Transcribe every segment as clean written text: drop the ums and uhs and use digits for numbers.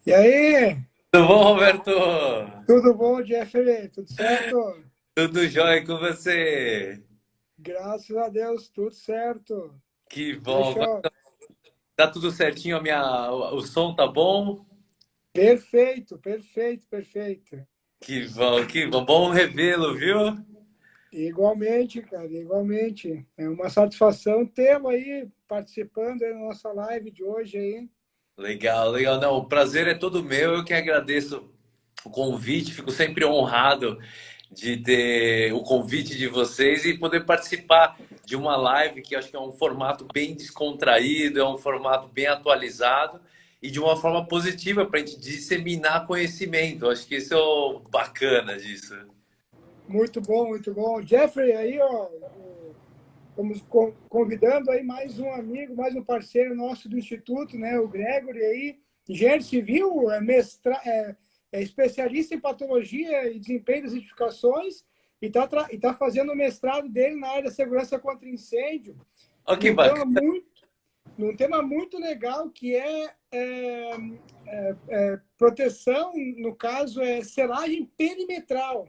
E aí, Tudo bom, Roberto? tudo bom, Jeffrey? Tudo certo? Tudo jóia com você? Graças a Deus, tudo certo. Que bom. Deixa eu... Tá tudo certinho, o som tá bom? Perfeito, perfeito, perfeito. Que bom, que bom. Bom revê-lo, viu? Igualmente, cara, igualmente. É uma satisfação tê-lo aí participando aí da nossa live de hoje aí. Legal, legal. Não, o prazer é todo meu. Eu que agradeço o convite. Fico sempre honrado de ter o convite de vocês e poder participar de uma live que eu acho que é um formato bem descontraído, é um formato bem atualizado e de uma forma positiva para a gente disseminar conhecimento. Eu acho que isso é o bacana disso. Muito bom, muito bom. Jeffrey, aí, ó, estamos convidando aí mais um amigo, mais um parceiro nosso do Instituto, né? O Gregory aí, engenheiro civil, é especialista em patologia e desempenho das edificações e tá fazendo o mestrado dele na área da segurança contra incêndio, Olha que num tema bacana. muito, num tema muito legal que proteção, no caso, é selagem perimetral.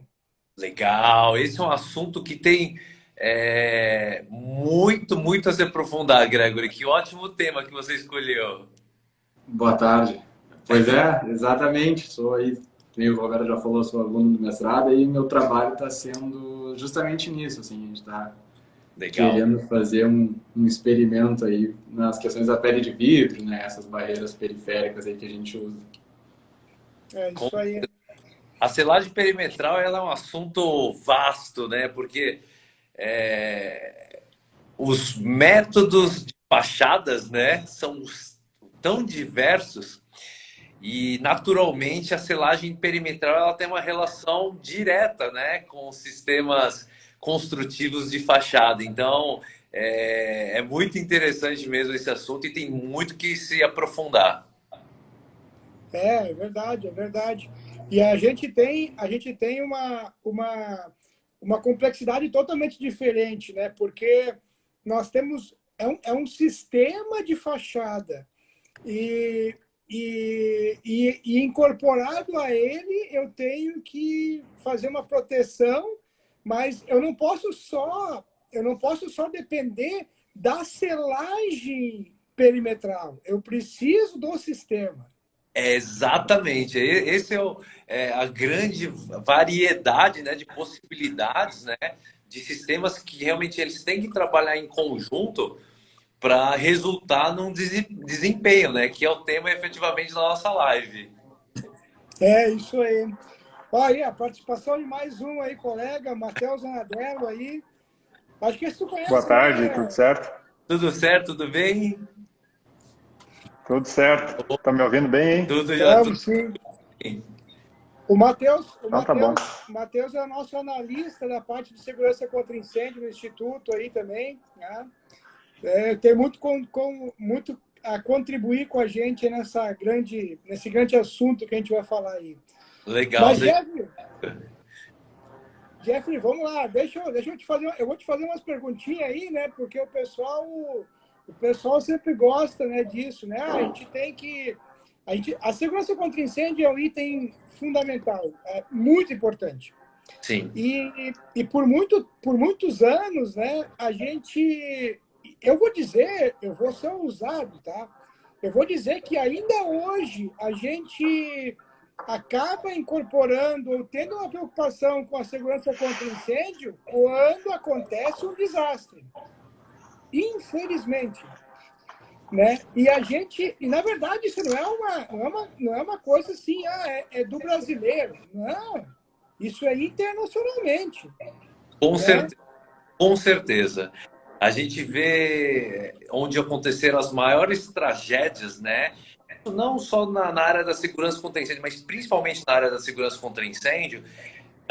Legal. Esse é um assunto que tem muito a se aprofundar, Gregory. Que ótimo tema que você escolheu. Boa tarde. Pois é, exatamente. Sou aí, como o Roberto já falou, sou aluno do mestrado e meu trabalho está sendo justamente nisso. Assim, a gente está Legal. querendo fazer um experimento aí nas questões da pele de vidro, né? Essas barreiras periféricas aí que a gente usa. É isso aí. A selagem perimetral ela é um assunto vasto, né? Porque os métodos de fachadas, né, são tão diversos e naturalmente a selagem perimetral ela tem uma relação direta, né, com os sistemas construtivos de fachada. Então é muito interessante mesmo esse assunto e tem muito que se aprofundar. É verdade, é verdade. E a gente tem uma complexidade totalmente diferente, né? Porque nós temos é um sistema de fachada e, e incorporado a ele eu tenho que fazer uma proteção, mas eu não posso só depender da selagem perimetral. Eu preciso do sistema. Exatamente. Esse é, a grande variedade, né, de possibilidades, né, de sistemas que realmente eles têm que trabalhar em conjunto para resultar num desempenho, né, que é o tema efetivamente da nossa live. É isso aí. Olha, a participação de mais um aí, colega, Matheus Anadello aí. Acho que esse tu Boa conhece, tarde, tudo né? certo? Tudo certo, tudo bem? Tudo certo. Tá me ouvindo bem, hein? Tudo já tudo Estamos, sim. bem. O Matheus, o Então tá bom. Matheus, Matheus é o nosso analista da parte de segurança contra incêndio no Instituto aí também, né? Tem muito a contribuir com a gente nesse grande assunto que a gente vai falar aí. Legal. Mas, Jeffrey, vamos lá, deixa eu te fazer, eu vou te fazer umas perguntinhas aí, né? Porque o pessoal sempre gosta, né, disso, né? A segurança contra incêndio é um item fundamental, é muito importante. Sim. E por muitos anos, né, eu vou ser ousado, tá? Eu vou dizer que ainda hoje a gente acaba incorporando ou tendo uma preocupação com a segurança contra incêndio quando acontece um desastre. Infelizmente, né? E na verdade isso não é uma coisa assim, é do brasileiro. Não, isso é internacionalmente, Com né? certeza. Com certeza. A gente vê onde aconteceram as maiores tragédias, né? Não só na área da segurança contra incêndio, mas principalmente na área da segurança contra incêndio.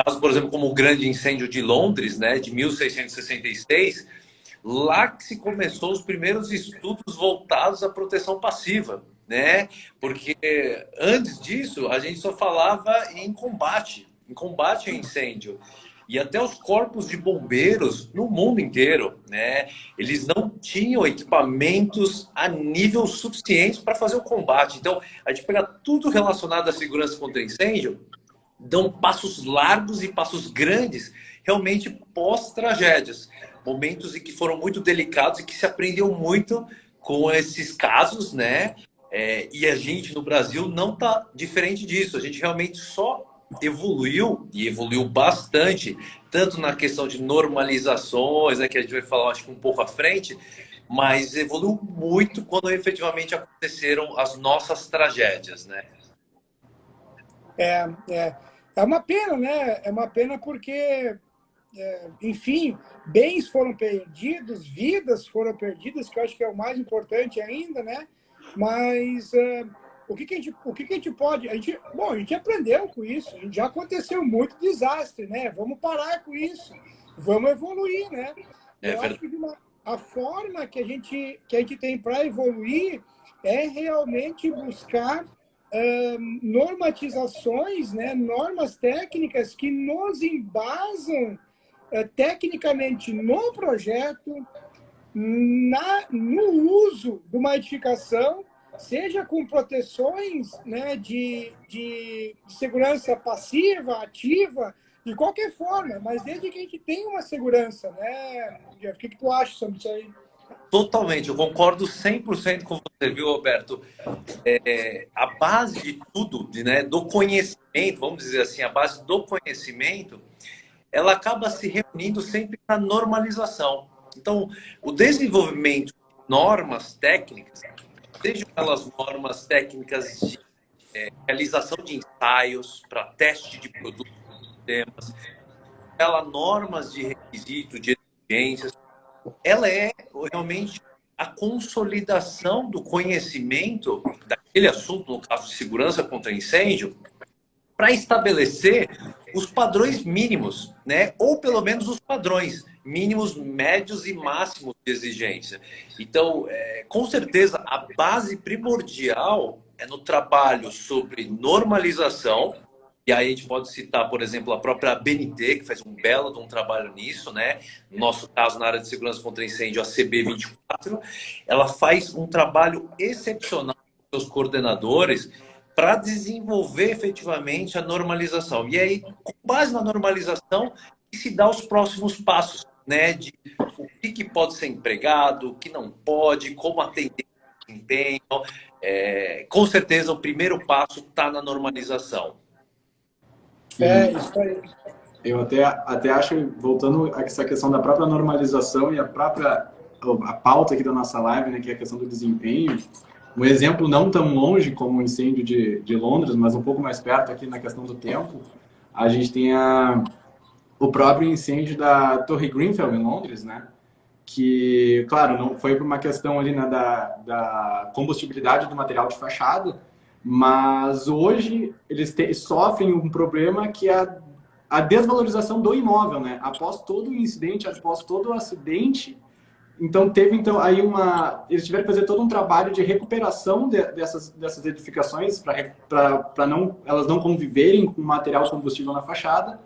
Caso, por exemplo, como o grande incêndio de Londres, né, de 1666, lá que se começou os primeiros estudos voltados à proteção passiva, né? Porque antes disso a gente só falava em combate a incêndio. e até os corpos de bombeiros no mundo inteiro, né? Eles não tinham equipamentos a nível suficiente para fazer o combate. Então, a gente pega tudo relacionado à segurança contra incêndio, dão passos largos e passos grandes, realmente pós-tragédias. Momentos em que foram muito delicados e que se aprendeu muito com esses casos, né? E a gente no Brasil não está diferente disso. A gente realmente só evoluiu e evoluiu bastante, tanto na questão de normalizações, né, que a gente vai falar acho que um pouco à frente, mas evoluiu muito quando efetivamente aconteceram as nossas tragédias, né? É uma pena, né? É uma pena porque, enfim, bens foram perdidos, vidas foram perdidas, que eu acho que é o mais importante ainda, né? Mas o que a gente pode... Bom, a gente aprendeu com isso, já aconteceu muito desastre, né? Vamos parar com isso, vamos evoluir, né? Eu acho que a forma que a gente tem para evoluir é realmente buscar normatizações, né? Normas técnicas que nos embasam tecnicamente no projeto, no uso de uma edificação, seja com proteções, né, de segurança passiva, ativa, de qualquer forma, mas desde que a gente tenha uma segurança, né? O que tu acha sobre isso aí? Totalmente, eu concordo 100% com você, viu, Roberto? A base de tudo, né, do conhecimento, vamos dizer assim, a base do conhecimento, ela acaba se reunindo sempre na normalização. Então, o desenvolvimento de normas técnicas, sejam elas normas técnicas de realização de ensaios para teste de produtos, sistemas, normas de requisito, de exigências, ela é realmente a consolidação do conhecimento daquele assunto, no caso de segurança contra incêndio, para estabelecer os padrões mínimos, né? Ou pelo menos os padrões mínimos, médios e máximos de exigência. Então, com certeza, a base primordial é no trabalho sobre normalização. E aí a gente pode citar, por exemplo, a própria ABNT, que faz um belo de um trabalho nisso, né? No nosso caso, na área de segurança contra incêndio, a CB24, ela faz um trabalho excepcional com seus coordenadores para desenvolver efetivamente a normalização. E aí, com base na normalização, se dá os próximos passos, né? De o que pode ser empregado, o que não pode, como atender o desempenho. Com certeza, o primeiro passo está na normalização. Isso aí. Eu até acho, voltando a essa questão da própria normalização e a pauta aqui da nossa live, né, que é a questão do desempenho, um exemplo não tão longe como o incêndio de Londres, mas um pouco mais perto aqui na questão do tempo, a gente tem o próprio incêndio da Torre Grenfell em Londres, né, que, claro, não foi por uma questão ali, né, da combustibilidade do material de fachada, mas hoje eles sofrem um problema que é a desvalorização do imóvel, né? Após todo o incidente, após todo o acidente, então teve aí eles tiveram que fazer todo um trabalho de recuperação dessas edificações para elas não conviverem com material combustível na fachada.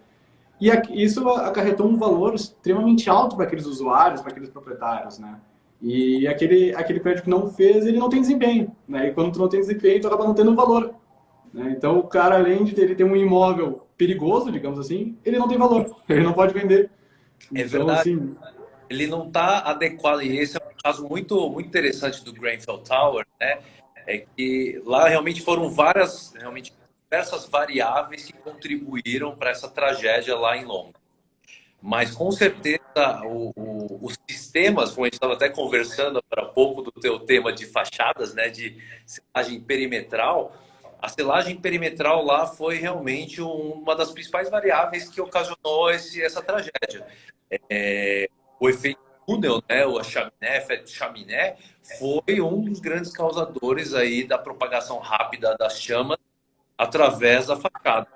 E isso acarretou um valor extremamente alto para aqueles usuários, para aqueles proprietários, né? E aquele prédio que não fez, ele não tem desempenho, né? E quando tu não tem desempenho, tu acaba não tendo valor, né? Então o cara, além de ele ter um imóvel perigoso, digamos assim, ele não tem valor, ele não pode vender. É então, verdade. Assim, ele não está adequado, e esse é um caso muito, muito interessante do Grenfell Tower, né? É que lá realmente foram diversas variáveis que contribuíram para essa tragédia lá em Londres. Mas, com certeza, os sistemas, como a gente estava até conversando há pouco do teu tema de fachadas, né, de selagem perimetral, a selagem perimetral lá foi realmente uma das principais variáveis que ocasionou essa tragédia. O efeito túnel, né, o efeito chaminé, foi um dos grandes causadores aí da propagação rápida das chamas através da fachada.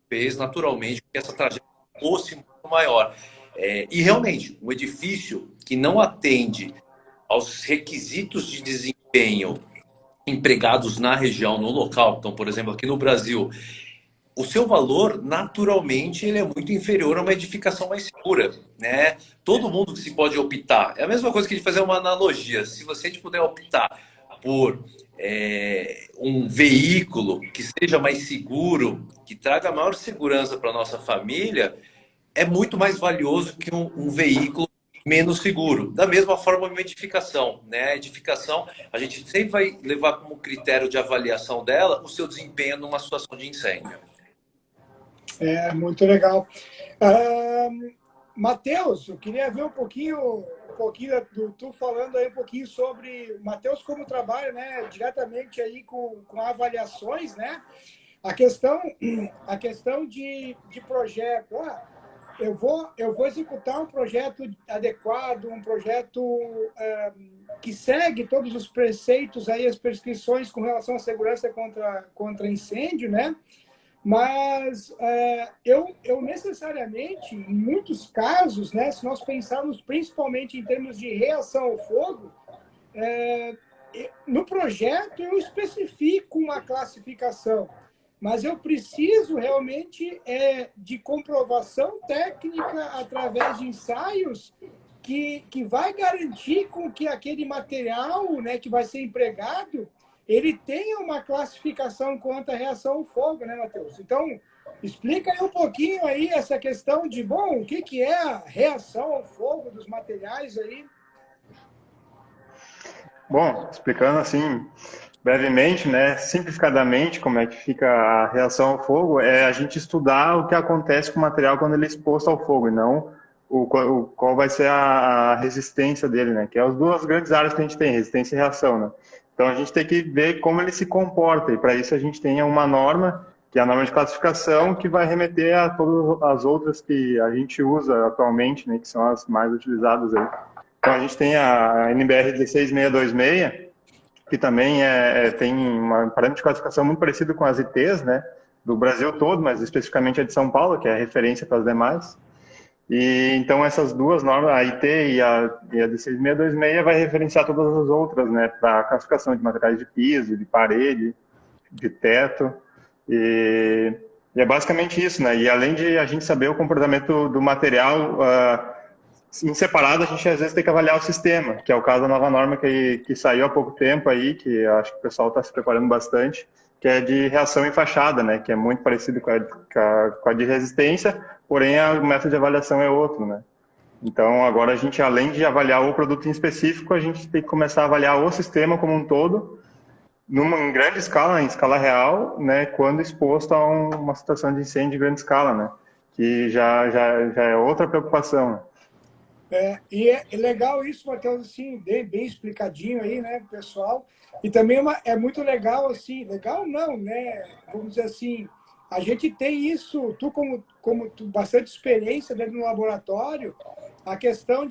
Fez naturalmente que essa tragédia fosse muito maior. E realmente, um edifício que não atende aos requisitos de desempenho empregados na região, no local, então, por exemplo, aqui no Brasil, o seu valor, naturalmente, ele é muito inferior a uma edificação mais segura, né? Todo mundo que se pode optar. É a mesma coisa que de fazer uma analogia. Se você puder optar por um veículo que seja mais seguro, que traga maior segurança para a nossa família, é muito mais valioso que um veículo menos seguro. Da mesma forma, uma edificação, né? A edificação, a gente sempre vai levar como critério de avaliação dela o seu desempenho numa situação de incêndio. É, muito legal. Matheus, eu queria ver um pouquinho do tu falando aí um pouquinho sobre Matheus como trabalha, né, diretamente aí com avaliações, né? A questão de projeto. Eu vou executar um projeto adequado, um projeto que segue todos os preceitos aí, as prescrições com relação à segurança contra incêndio, né? Mas eu necessariamente, em muitos casos, né, se nós pensarmos principalmente em termos de reação ao fogo, no projeto eu especifico uma classificação, mas eu preciso realmente de comprovação técnica através de ensaios que vai garantir com que aquele material, né, que vai ser empregado ele tenha uma classificação quanto à reação ao fogo, né, Matheus? Então, explica aí um pouquinho aí essa questão de, bom, o que é a reação ao fogo dos materiais aí? Bom, explicando assim, brevemente, né, simplificadamente, como é que fica a reação ao fogo, é a gente estudar o que acontece com o material quando ele é exposto ao fogo, e não qual vai ser a resistência dele, né, que é as duas grandes áreas que a gente tem, resistência e reação, né. Então, a gente tem que ver como ele se comporta, e para isso a gente tem uma norma, que é a norma de classificação, que vai remeter a todas as outras que a gente usa atualmente, né, que são as mais utilizadas aí. Então, a gente tem a NBR 16626, que também tem um parâmetro de classificação muito parecido com as ITs, né, do Brasil todo, mas especificamente a de São Paulo, que é a referência para as demais. E então essas duas normas, a IT e a 16626, vai referenciar todas as outras, né, para a classificação de materiais de piso, de parede, de teto. E é basicamente isso, né? E além de a gente saber o comportamento do material, em separado a gente às vezes tem que avaliar o sistema, que é o caso da nova norma que saiu há pouco tempo aí, que acho que o pessoal está se preparando bastante, que é de reação em fachada, né? Que é muito parecido com a de resistência, porém o método de avaliação é outro, né? Então agora a gente, além de avaliar o produto em específico, a gente tem que começar a avaliar o sistema como um todo, em grande escala, em escala real, né? Quando exposto a uma situação de incêndio de grande escala, né? Que já é outra preocupação, né? E é legal isso, Matheus, assim, bem explicadinho aí, né, pessoal? E também é muito legal, assim, legal não, né? Vamos dizer assim, a gente tem isso, tu tu, bastante experiência dentro do laboratório, a questão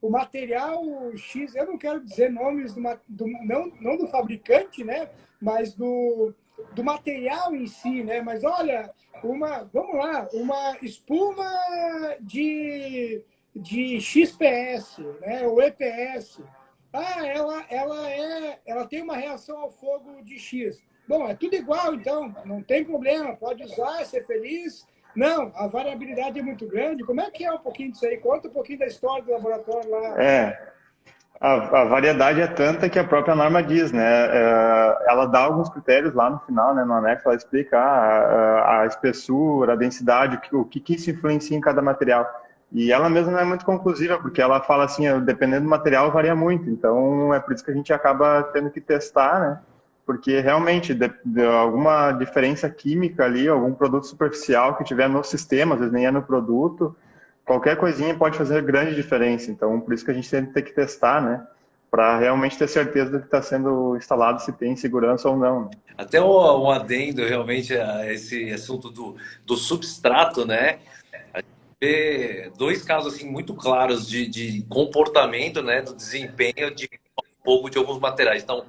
o material X, eu não quero dizer nomes não do fabricante, né? Mas do material em si, né? Mas olha, vamos lá, uma espuma de XPS, né? Ou EPS. Ela tem uma reação ao fogo de X. Bom, é tudo igual, então, não tem problema, pode usar, ser feliz. Não, a variabilidade é muito grande. Como é que é um pouquinho disso aí? Conta um pouquinho da história do laboratório lá. A variedade é tanta que a própria norma diz, né? Ela dá alguns critérios lá no final, né? No anexo, ela explica a espessura, a densidade, o que isso influencia em cada material. E ela mesma não é muito conclusiva, porque ela fala assim, dependendo do material, varia muito. Então, é por isso que a gente acaba tendo que testar, né? Porque realmente, alguma diferença química ali, algum produto superficial que tiver no sistema, às vezes nem é no produto, qualquer coisinha pode fazer grande diferença. Então, por isso que a gente sempre tem que testar, né? Para realmente ter certeza do que está sendo instalado, se tem segurança ou não. Até um adendo realmente a esse assunto do substrato, né? A gente vê dois casos assim, muito claros de comportamento, né? Do desempenho de fogo de alguns materiais. Então,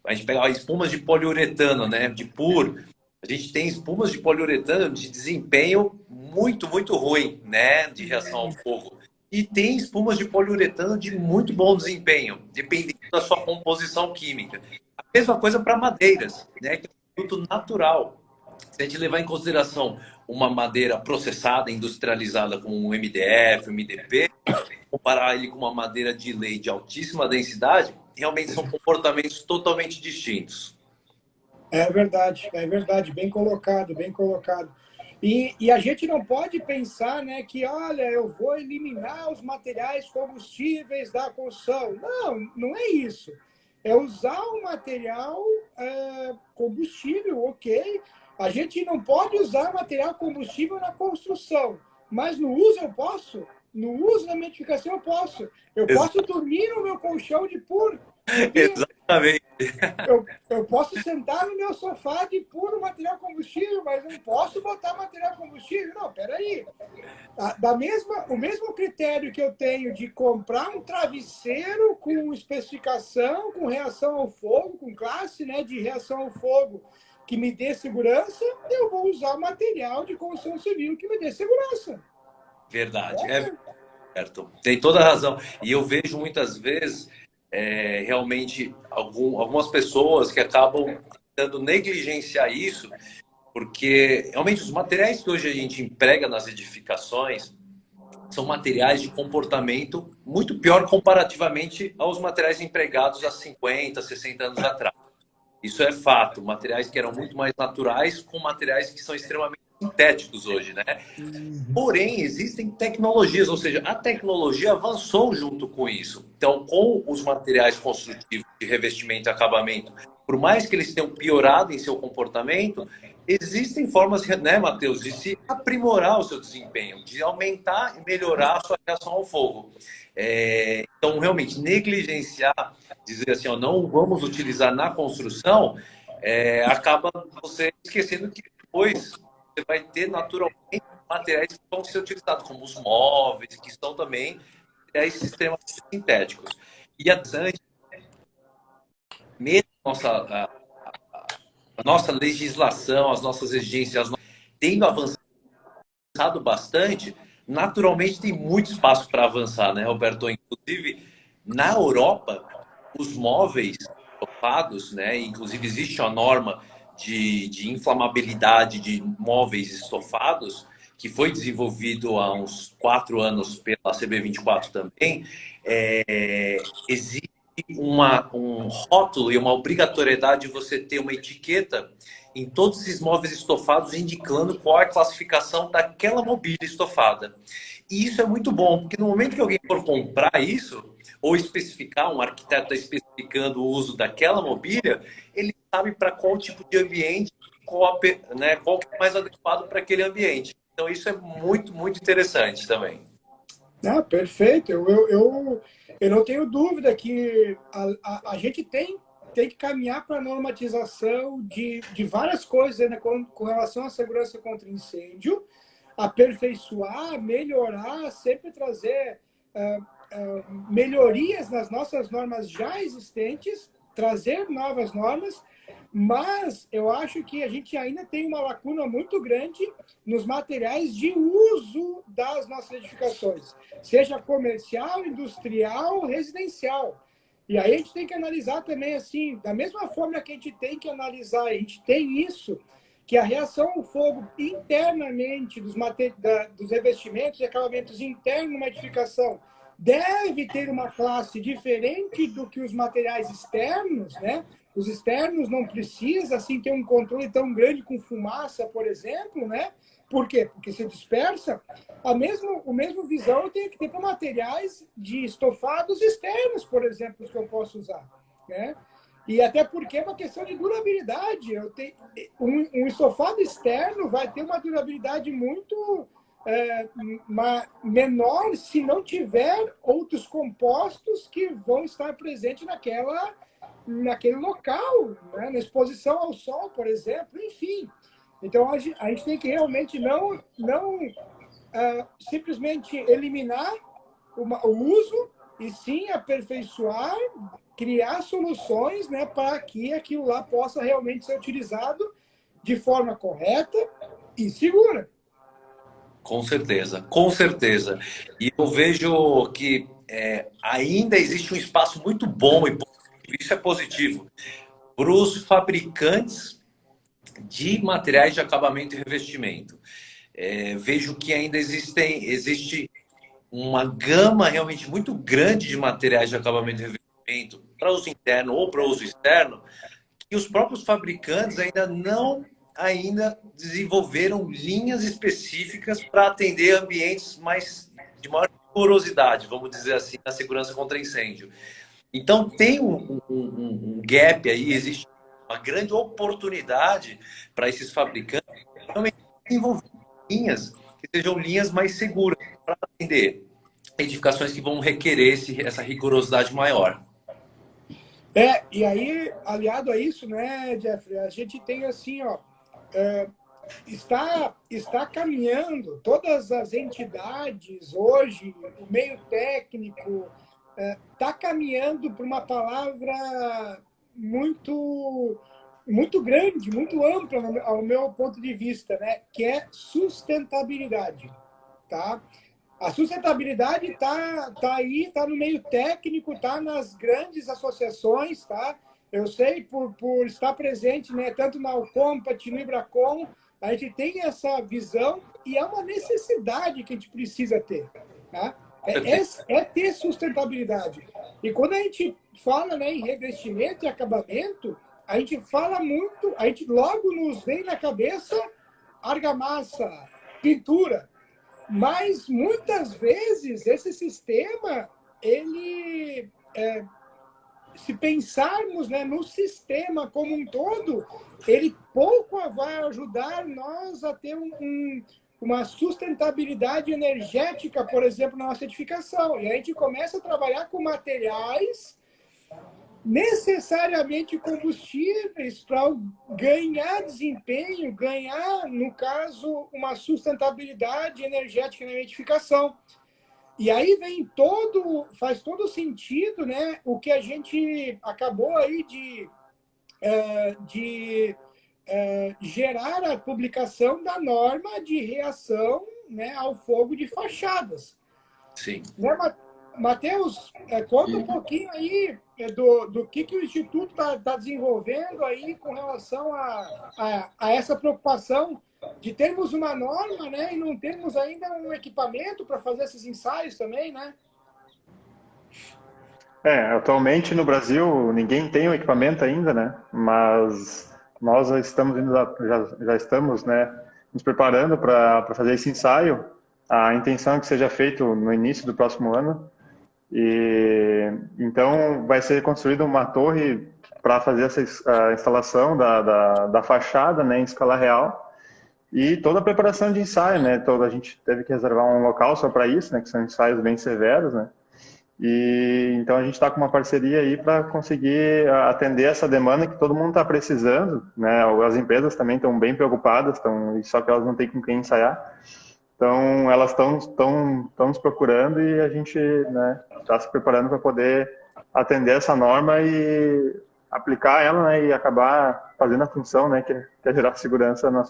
a gente pega espumas de poliuretano, né? De PUR. A gente tem espumas de poliuretano de desempenho muito, muito ruim, né? De reação ao fogo. E tem espumas de poliuretano de muito bom desempenho, dependendo da sua composição química. A mesma coisa para madeiras, né? Que produto natural. Se a gente levar em consideração uma madeira processada, industrializada com um MDF, um MDP, comparar ele com uma madeira de lei de altíssima densidade, realmente são comportamentos totalmente distintos. É verdade, bem colocado, bem colocado. E a gente não pode pensar, né, que, olha, eu vou eliminar os materiais combustíveis da construção. Não, não é isso. É usar o material combustível, ok. A gente não pode usar material combustível na construção, mas no uso eu posso. No uso da edificação eu posso. Eu posso dormir no meu colchão de puro. Exatamente. Eu posso sentar no meu sofá de puro material combustível, mas não posso botar material combustível. Não, peraí. O mesmo critério que eu tenho de comprar um travesseiro com especificação, com reação ao fogo, com classe, né, de reação ao fogo que me dê segurança, eu vou usar material de construção civil que me dê segurança. Verdade, é certo. Tem toda a razão. E eu vejo muitas vezes realmente algumas pessoas que acabam tentando negligenciar isso, porque realmente os materiais que hoje a gente emprega nas edificações são materiais de comportamento muito pior comparativamente aos materiais empregados há 50, 60 anos atrás. Isso é fato. Materiais que eram muito mais naturais com materiais que são extremamente sintéticos hoje, né? Porém, existem tecnologias, ou seja, a tecnologia avançou junto com isso. Então, com os materiais construtivos de revestimento e acabamento, por mais que eles tenham piorado em seu comportamento, existem formas, né, Matheus, de se aprimorar o seu desempenho, de aumentar e melhorar a sua reação ao fogo. Então, realmente, negligenciar, dizer assim, ó, não vamos utilizar na construção, acaba você esquecendo que depois você vai ter naturalmente materiais que vão ser utilizados, como os móveis, que são também materiais extremamente sintéticos. E a mesmo a nossa legislação, as nossas exigências, tendo avançado bastante, naturalmente tem muito espaço para avançar, né, Roberto? Inclusive, na Europa, os móveis estofados, né, inclusive existe uma norma de inflamabilidade de móveis estofados, que foi desenvolvido há uns 4 anos pela CB24 também, existe um rótulo e uma obrigatoriedade de você ter uma etiqueta em todos esses móveis estofados indicando qual é a classificação daquela mobília estofada. E isso é muito bom, porque no momento que alguém for comprar isso, ou especificar, um arquiteto está especificando o uso daquela mobília, ele sabe para qual tipo de ambiente, qual que é mais adequado para aquele ambiente. Então, isso é muito, muito interessante também. Perfeito. Eu não tenho dúvida que a gente tem que caminhar para a normatização de várias coisas, né, com relação à segurança contra incêndio, aperfeiçoar, melhorar, sempre trazer melhorias nas nossas normas já existentes, trazer novas normas, mas eu acho que a gente ainda tem uma lacuna muito grande nos materiais de uso das nossas edificações, seja comercial, industrial, residencial. E aí a gente tem que analisar também, assim, da mesma forma que a gente tem que analisar, a gente tem isso, que a reação ao fogo internamente dos revestimentos e acabamentos internos numa edificação deve ter uma classe diferente do que os materiais externos, né? Os externos não precisam assim, ter um controle tão grande com fumaça, por exemplo, né? Por quê? Porque se dispersa. O mesmo visão eu tenho que ter para materiais de estofados externos, por exemplo, que eu posso usar, né? E até porque é uma questão de durabilidade. Um estofado externo vai ter uma durabilidade muito menor se não tiver outros compostos que vão estar presentes naquele local, né? Na exposição ao sol, por exemplo, enfim. Então, a gente tem que realmente não simplesmente eliminar o uso, e sim aperfeiçoar, criar soluções, né, para que aquilo lá possa realmente ser utilizado de forma correta e segura. Com certeza, com certeza. E eu vejo que ainda existe um espaço muito bom, e isso é positivo, para os fabricantes de materiais de acabamento e revestimento. Vejo que ainda existe uma gama realmente muito grande de materiais de acabamento e revestimento para uso interno ou para uso externo, que os próprios fabricantes ainda desenvolveram linhas específicas para atender ambientes de maior rigorosidade, vamos dizer assim, na segurança contra incêndio. Então tem um gap aí, existe uma grande oportunidade para esses fabricantes realmente desenvolver linhas que sejam linhas mais seguras para atender edificações que vão requerer essa rigorosidade maior. E aí, aliado a isso, né, Jeffrey, a gente tem assim, ó, está caminhando, todas as entidades hoje, o meio técnico, está caminhando para uma palavra muito grande, muito ampla, ao meu ponto de vista, né, que é sustentabilidade. Tá? A sustentabilidade está aí, está no meio técnico, está nas grandes associações, tá? Eu sei, por estar presente, né, tanto na Alcompat, no Ibracon, a gente tem essa visão e é uma necessidade que a gente precisa ter. Tá? É ter sustentabilidade. E quando a gente fala, né, em revestimento e acabamento, a gente fala muito, a gente logo nos vem na cabeça argamassa, pintura. Mas muitas vezes esse sistema, ele se pensarmos, né, no sistema como um todo, ele pouco vai ajudar nós a ter uma sustentabilidade energética, por exemplo, na nossa edificação. E a gente começa a trabalhar com materiais necessariamente combustíveis para ganhar desempenho, ganhar, no caso, uma sustentabilidade energética na edificação. E aí faz todo sentido, né, o que a gente acabou aí de gerar a publicação da norma de reação, né, ao fogo de fachadas. Sim. Né, Matheus, conta um pouquinho aí do que o Instituto está desenvolvendo aí com relação a essa preocupação de termos uma norma, né, e não termos ainda um equipamento para fazer esses ensaios também, né? Atualmente no Brasil ninguém tem o equipamento ainda, né? Mas nós já estamos, né, nos preparando para fazer esse ensaio. A intenção é que seja feito no início do próximo ano. E então vai ser construída uma torre para fazer a instalação da fachada, né, em escala real, e toda a preparação de ensaio, né? A gente teve que reservar um local só para isso, né, que são ensaios bem severos, né? E então a gente está com uma parceria aí para conseguir atender essa demanda que todo mundo está precisando, né? As empresas também estão bem preocupadas, só que elas não têm com quem ensaiar. Então, elas estão nos procurando e a gente, né, está se preparando para poder atender essa norma e aplicar ela, né, e acabar fazendo a função, né, que é gerar segurança na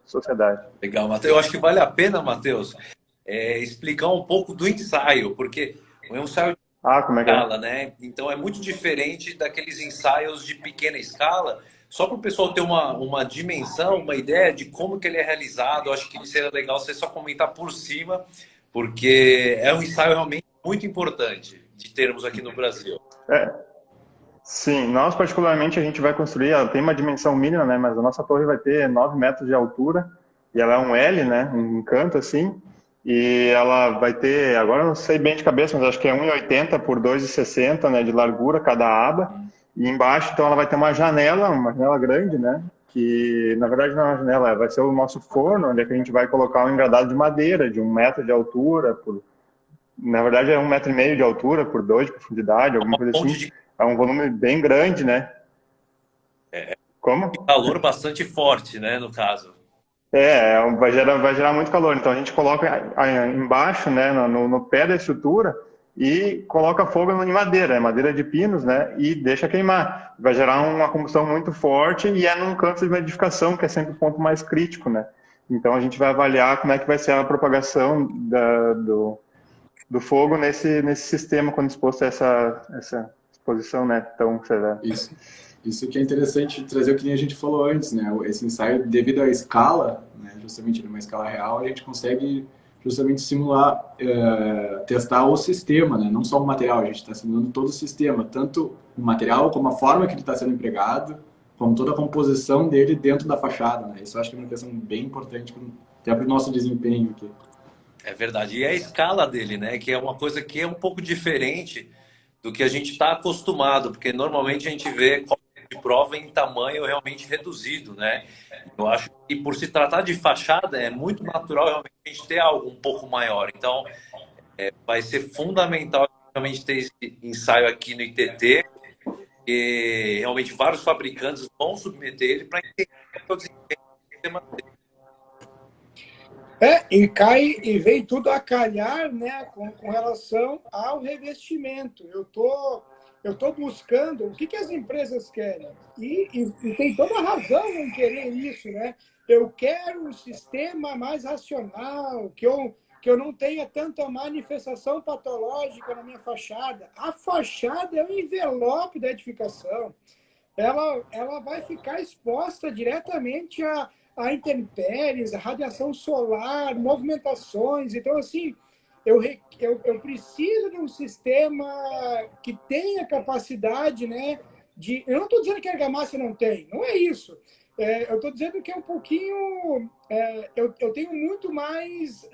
sociedade. Legal, Matheus. Eu acho que vale a pena, Matheus, explicar um pouco do ensaio, porque é um ensaio de como é que escala, né? Então, é muito diferente daqueles ensaios de pequena escala. Só para o pessoal ter uma dimensão, uma ideia de como que ele é realizado, acho que seria legal você só comentar por cima, porque é um ensaio realmente muito importante de termos aqui no Brasil. Sim, nós particularmente a gente vai construir, ela tem uma dimensão mínima, né, mas a nossa torre vai ter 9 metros de altura, e ela é um L, né, um canto assim, e ela vai ter, agora eu não sei bem de cabeça, mas acho que é 1,80 por 2,60, né, de largura cada aba. E embaixo, então, ela vai ter uma janela grande, né? Que, na verdade, não é uma janela, vai ser o nosso forno, onde é que a gente vai colocar um engradado de madeira de 1 metro de altura, na verdade, é 1,5 metro de altura por 2 de profundidade, alguma coisa assim. É um volume bem grande, né? Como? Calor bastante forte, né, no caso. Vai gerar muito calor. Então, a gente coloca embaixo, né, no pé da estrutura, e coloca fogo em madeira, madeira de pinos, né, e deixa queimar. Vai gerar uma combustão muito forte e é num canto de edificação, que é sempre o ponto mais crítico, né. Então a gente vai avaliar como é que vai ser a propagação do fogo nesse sistema quando exposto a essa exposição, né, tão severa. Isso. Isso que é interessante trazer o que a gente falou antes, né? Esse ensaio, devido à escala, né? Justamente numa escala real, a gente consegue justamente simular, testar o sistema, né? Não só o material, a gente está simulando todo o sistema, tanto o material como a forma que ele está sendo empregado, como toda a composição dele dentro da fachada, né? Isso eu acho que é uma questão bem importante até para o nosso desempenho aqui. É verdade. E a escala dele, né? Que é uma coisa que é um pouco diferente do que a gente está acostumado, porque normalmente a gente vê de prova em tamanho realmente reduzido, né? Eu acho que por se tratar de fachada, é muito natural realmente a gente ter algo um pouco maior. Então, vai ser fundamental realmente ter esse ensaio aqui no ITT, e realmente vários fabricantes vão submeter ele para entender o desempenho do sistema dele. E vem tudo a calhar, né, com relação ao revestimento. Eu tô buscando o que as empresas querem. E tem toda a razão em querer isso, né? Eu quero um sistema mais racional, que eu não tenha tanta manifestação patológica na minha fachada. A fachada é o envelope da edificação. Ela vai ficar exposta diretamente a intempéries, a radiação solar, movimentações. Então, assim, eu preciso de um sistema que tenha capacidade, né, de... Eu não estou dizendo que a argamassa não tem, não é isso. Eu estou dizendo que é um pouquinho... eu tenho muito mais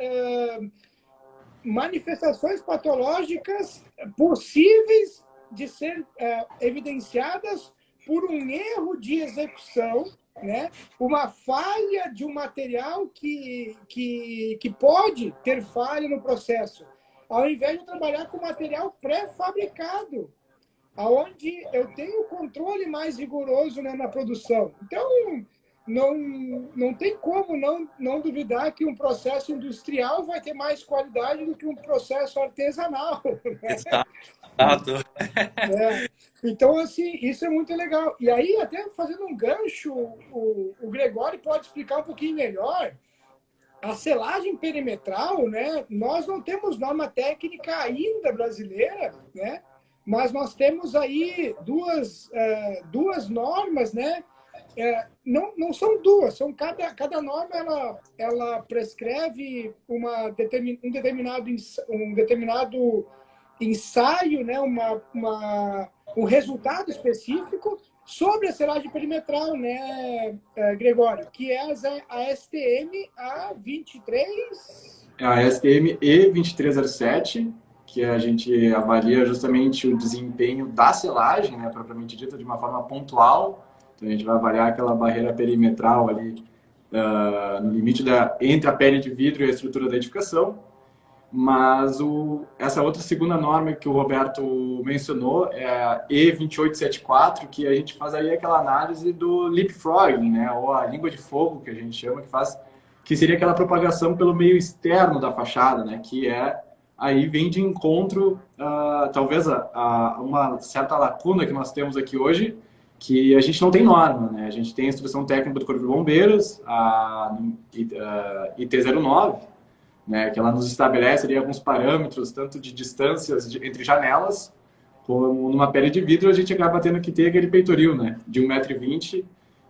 manifestações patológicas possíveis de ser evidenciadas por um erro de execução, né? Uma falha de um material que pode ter falha no processo, ao invés de trabalhar com material pré-fabricado, onde eu tenho controle mais rigoroso, né, na produção. Então, não tem como não duvidar que um processo industrial vai ter mais qualidade do que um processo artesanal. Né? Exato. Então, assim, isso é muito legal. E aí, até fazendo um gancho, o Gregório pode explicar um pouquinho melhor. A selagem perimetral, né? Nós não temos norma técnica ainda brasileira, né? Mas nós temos aí duas normas, né? Não são duas, são cada norma ela prescreve um determinado ensaio, né? Um resultado específico sobre a selagem perimetral, né, Gregório? Que é a STM A23... A STM E2307, que a gente avalia justamente o desempenho da selagem, né, propriamente dita, de uma forma pontual. Então, a gente vai avaliar aquela barreira perimetral ali no limite entre a pele de vidro e a estrutura da edificação. Mas essa outra segunda norma que o Roberto mencionou é a E2874, que a gente faz aí aquela análise do leapfrogging, né, ou a língua de fogo, que a gente chama, que seria aquela propagação pelo meio externo da fachada, né, que aí vem de encontro, talvez, a uma certa lacuna que nós temos aqui hoje, que a gente não tem norma, né? A gente tem a instrução técnica do Corpo de Bombeiros, a IT09, né, que ela nos estabelece ali alguns parâmetros, tanto de distâncias entre janelas, como numa pele de vidro a gente acaba tendo que ter aquele peitoril, né, de 1,20 m,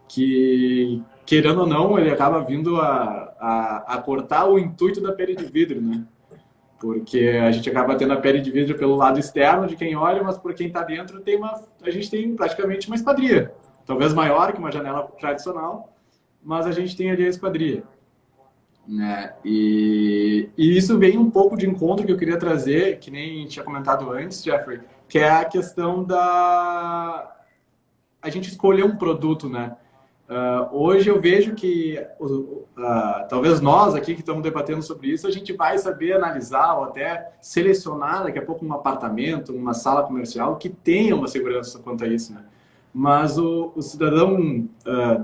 que, querendo ou não, ele acaba vindo a cortar o intuito da pele de vidro, né? Porque a gente acaba tendo a pele de vidro pelo lado externo de quem olha, mas por quem está dentro a gente tem praticamente uma esquadria. Talvez maior que uma janela tradicional, mas a gente tem ali a esquadria. Né? E isso vem um pouco de encontro que eu queria trazer, que nem tinha comentado antes, Jeffrey, que é a questão a gente escolher um produto, né? Hoje eu vejo que talvez nós aqui que estamos debatendo sobre isso, a gente vai saber analisar ou até selecionar daqui a pouco um apartamento, uma sala comercial que tenha uma segurança quanto a isso, né? Mas o cidadão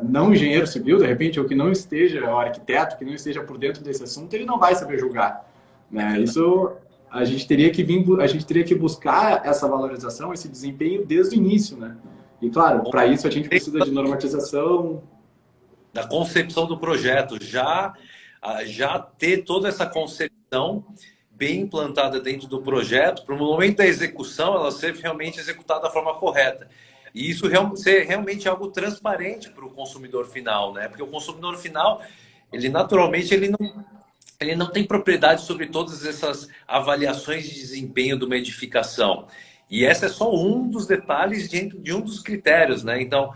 não engenheiro civil, de repente, ou que não esteja, o arquiteto, que não esteja por dentro desse assunto, ele não vai saber julgar, né? Isso a gente teria que buscar essa valorização, esse desempenho desde o início, né? E claro, para isso a gente precisa de normatização. Da concepção do projeto, já ter toda essa concepção bem implantada dentro do projeto, para o momento da execução ela ser realmente executada da forma correta. E isso ser realmente algo transparente para o consumidor final, né? Porque o consumidor final, ele naturalmente ele não tem propriedade sobre todas essas avaliações de desempenho de uma edificação. E essa é só um dos detalhes dentro de um dos critérios, né? Então,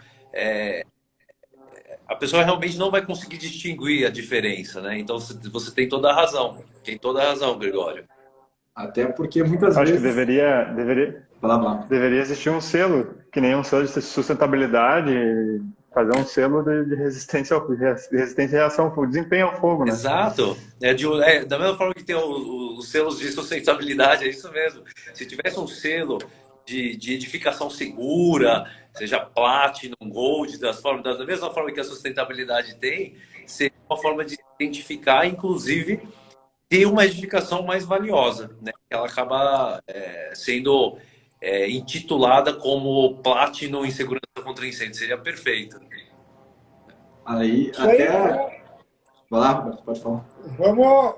a pessoa realmente não vai conseguir distinguir a diferença, né? Então, você tem toda a razão. Tem toda a razão, Gregório. Até porque muitas Acho que vezes... Blá, blá. deveria existir um selo, que nem um selo de sustentabilidade, fazer um selo de resistência e reação, desempenho ao fogo, né? Exato. Da mesma forma que tem os selos de sustentabilidade, é isso mesmo. Se tivesse um selo de edificação segura, seja Platinum, Gold, da mesma forma que a sustentabilidade tem, seria uma forma de identificar, inclusive, ter uma edificação mais valiosa, né? Ela acaba sendo intitulada como Platinum em segurança contra incêndio. Seria perfeito. Aí, Isso aí, até... Vai lá, Roberto, pode falar.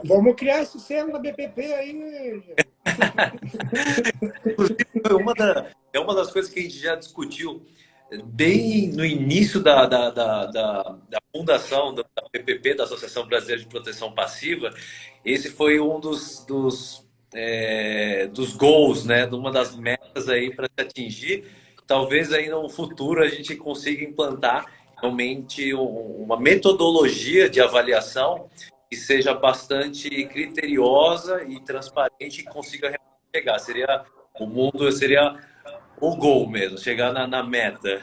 vamos criar esse selo da BPP aí. Inclusive, é uma das coisas que a gente já discutiu bem no início da fundação da PPP, da Associação Brasileira de Proteção Passiva. Esse foi um dos goals, né? De uma das metas aí para se atingir. Talvez aí no futuro a gente consiga implantar realmente uma metodologia de avaliação que seja bastante criteriosa e transparente e consiga chegar. Seria o gol mesmo, chegar na meta.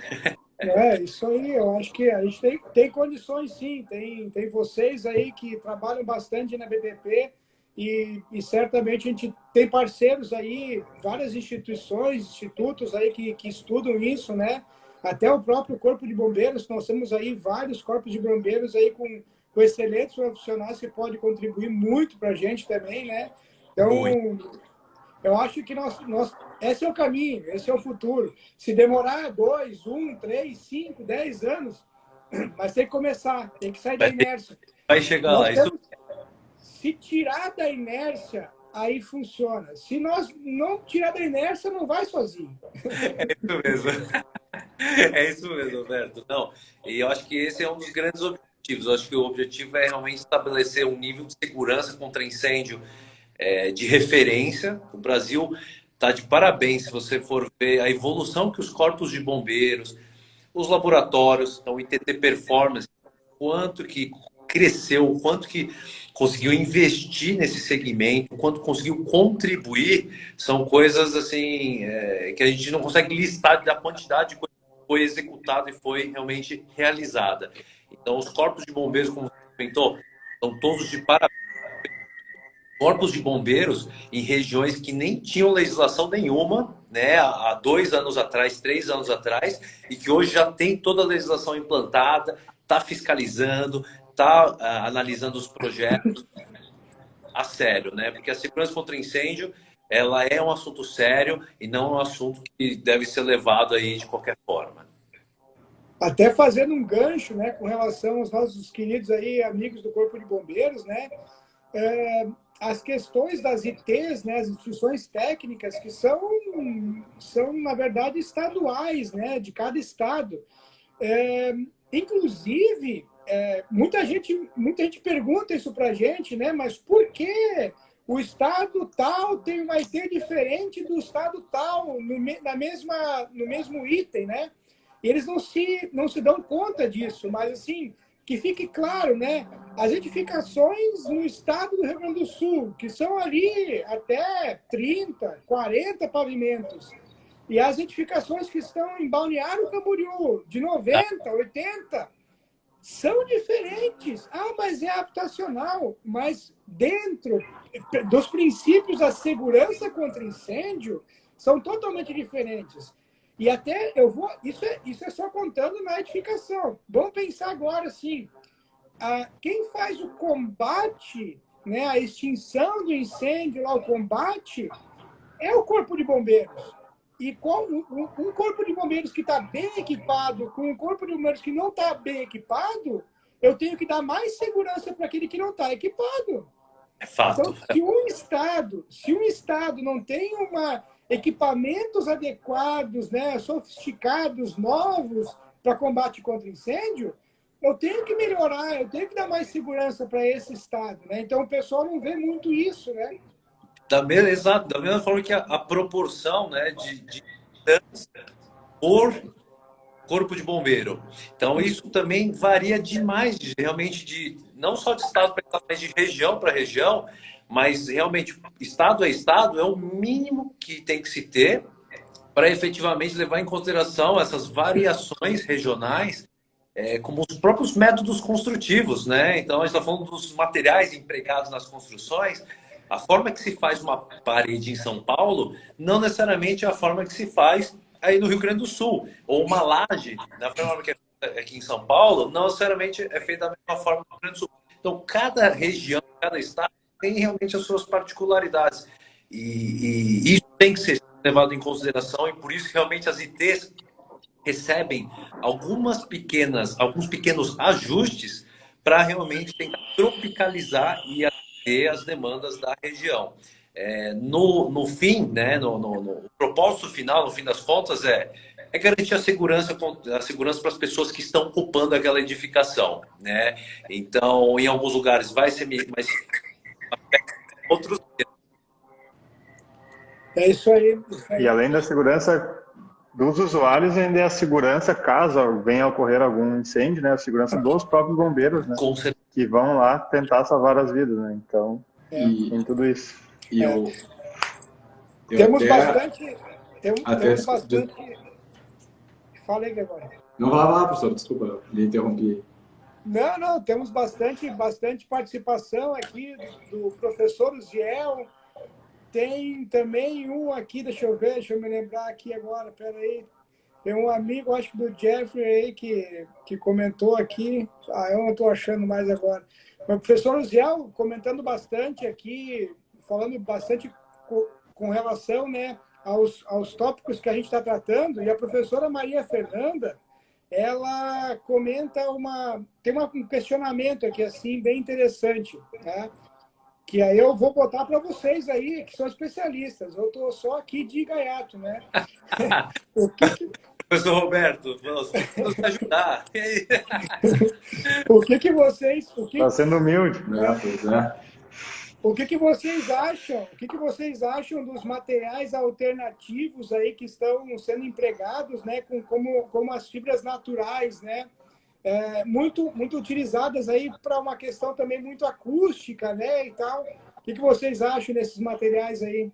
Isso aí, eu acho que a gente tem condições sim, tem vocês aí que trabalham bastante na BPP e certamente a gente tem parceiros aí, várias institutos aí que estudam isso, né? Até o próprio Corpo de Bombeiros, nós temos aí vários corpos de bombeiros aí com excelentes profissionais que podem contribuir muito para a gente também, né? Então, eu acho que esse é o caminho, esse é o futuro. Se demorar 2, 1, 3, 5, 10 anos, mas tem que começar, tem que sair da inércia. Vai chegar lá. Se tirar da inércia, aí funciona. Se nós não tirar da inércia, não vai sozinho. É isso mesmo. É isso mesmo, Roberto. Não, e eu acho que esse é um dos grandes objetivos. Eu acho que o objetivo é realmente estabelecer um nível de segurança contra incêndio de referência. O Brasil está de parabéns se você for ver a evolução que os corpos de bombeiros, os laboratórios, então, o ITT Performance, quanto que cresceu, o quanto que conseguiu investir nesse segmento, o quanto conseguiu contribuir, são coisas assim que a gente não consegue listar da quantidade de coisa que foi executada e foi realmente realizada. Então, os corpos de bombeiros, como você comentou, são todos de parabéns. Corpos de bombeiros em regiões que nem tinham legislação nenhuma, né, há 2 anos atrás, 3 anos atrás, e que hoje já tem toda a legislação implantada, está fiscalizando, está analisando os projetos a sério, né? Porque a segurança contra incêndio, ela é um assunto sério e não um assunto que deve ser levado aí de qualquer forma. Até fazendo um gancho, né, com relação aos nossos queridos aí amigos do Corpo de Bombeiros, né? As questões das ITs, né, as instruções técnicas, que são na verdade, estaduais, né, de cada estado. Inclusive, muita gente pergunta isso para a gente, né, mas por que o estado tal tem uma IT diferente do estado tal, no mesmo item, né? E eles não se dão conta disso, mas assim, que fique claro, né? As edificações no estado do Rio Grande do Sul, que são ali até 30, 40 pavimentos, e as edificações que estão em Balneário Camboriú, de 90, 80, são diferentes. Mas é habitacional. Mas dentro dos princípios da segurança contra incêndio, são totalmente diferentes. E até isso é só contando na edificação. Vamos pensar agora assim, quem faz o combate, né, a extinção do incêndio, lá, o combate, é o Corpo de Bombeiros. E com um Corpo de Bombeiros que está bem equipado, com um Corpo de Bombeiros que não está bem equipado, eu tenho que dar mais segurança para aquele que não está equipado. É fato. Então, se um estado não tem equipamentos adequados, né, sofisticados, novos para combate contra incêndio, eu tenho que melhorar, eu tenho que dar mais segurança para esse estado, né? Então o pessoal não vê muito isso, né? Exato, da mesma forma que a proporção, né, de danos por corpo de bombeiro. Então, isso também varia demais, realmente, não só de estado para estado, mas de região para região, mas realmente, estado a estado, é o mínimo que tem que se ter para efetivamente levar em consideração essas variações regionais, como os próprios métodos construtivos, né? Então, a gente está falando dos materiais empregados nas construções. A forma que se faz uma parede em São Paulo não necessariamente é a forma que se faz aí no Rio Grande do Sul. Ou uma laje, da forma que é feita aqui em São Paulo, não necessariamente é feita da mesma forma no Rio Grande do Sul. Então, cada região, cada estado tem realmente as suas particularidades. E isso tem que ser levado em consideração, e por isso realmente as ITs recebem alguns pequenos ajustes para realmente tentar tropicalizar e atender as demandas da região. No fim, né, no propósito final, no fim das contas, é garantir a segurança para as pessoas que estão ocupando aquela edificação, né? Então, em alguns lugares vai ser mais, outros. É isso aí. E além da segurança dos usuários, ainda é a segurança, caso venha a ocorrer algum incêndio, né? A segurança dos próprios bombeiros, né? Que vão lá tentar salvar as vidas, né? Então, tem tudo isso. E temos até, bastante. até Temos bastante. Fala aí, Gregório. Não, vai lá, professor, desculpa, me interrompi. Não, temos bastante participação aqui do professor Uziel. Tem também um aqui, deixa eu me lembrar aqui agora, peraí. Tem um amigo, acho que do Jeffrey aí, que comentou aqui. Eu não estou achando mais agora. Mas o professor Uziel comentando bastante aqui, falando bastante com relação, né, aos tópicos que a gente está tratando. E a professora Maria Fernanda, ela comenta tem um questionamento aqui, assim, bem interessante, né? Que aí eu vou botar para vocês aí, que são especialistas. Eu estou só aqui de gaiato, né? Professor Roberto, vamos ajudar. O que vocês... Está sendo humilde. O que vocês acham? O que vocês acham dos materiais alternativos aí que estão sendo empregados, né? Como as fibras naturais, né? Muito utilizadas aí para uma questão também muito acústica, né, e tal. O que vocês acham desses materiais aí?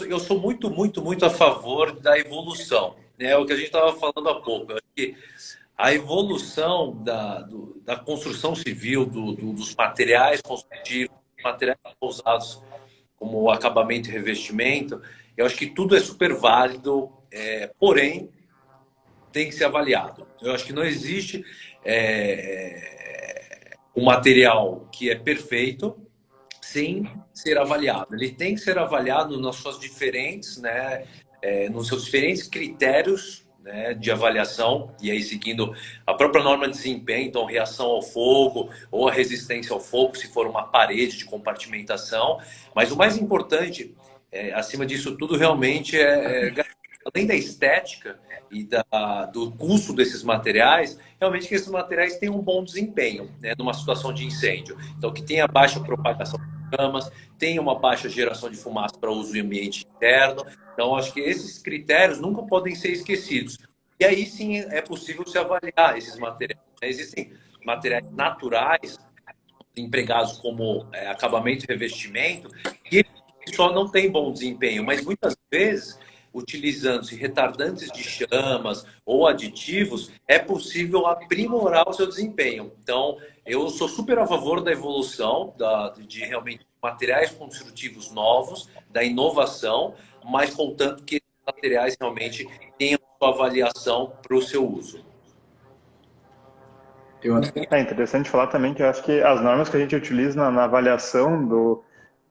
Eu sou muito a favor da evolução, né? O que a gente estava falando há pouco. Eu acho que a evolução da construção civil, dos materiais construtivos, materiais usados como acabamento e revestimento, eu acho que tudo é super válido, porém tem que ser avaliado. Eu acho que não existe um material que é perfeito sem ser avaliado. Ele tem que ser avaliado nas suas diferentes, né, nos seus diferentes critérios, né, de avaliação, e aí seguindo a própria norma de desempenho, então reação ao fogo ou a resistência ao fogo, se for uma parede de compartimentação. Mas o mais importante, acima disso tudo, realmente além da estética e do custo desses materiais, realmente que esses materiais tenham um bom desempenho, né, numa situação de incêndio. Então, que tenha baixa propagação de chamas, tenha uma baixa geração de fumaça para uso em ambiente interno. Então, acho que esses critérios nunca podem ser esquecidos. E aí sim é possível se avaliar esses materiais. Existem materiais naturais empregados como acabamento e revestimento, que só não tem bom desempenho, mas muitas vezes, utilizando-se retardantes de chamas ou aditivos, é possível aprimorar o seu desempenho. Então, eu sou super a favor da evolução, de realmente materiais construtivos novos, da inovação, mas contanto que esses materiais realmente tenham sua avaliação para o seu uso. É interessante falar também que eu acho que as normas que a gente utiliza na avaliação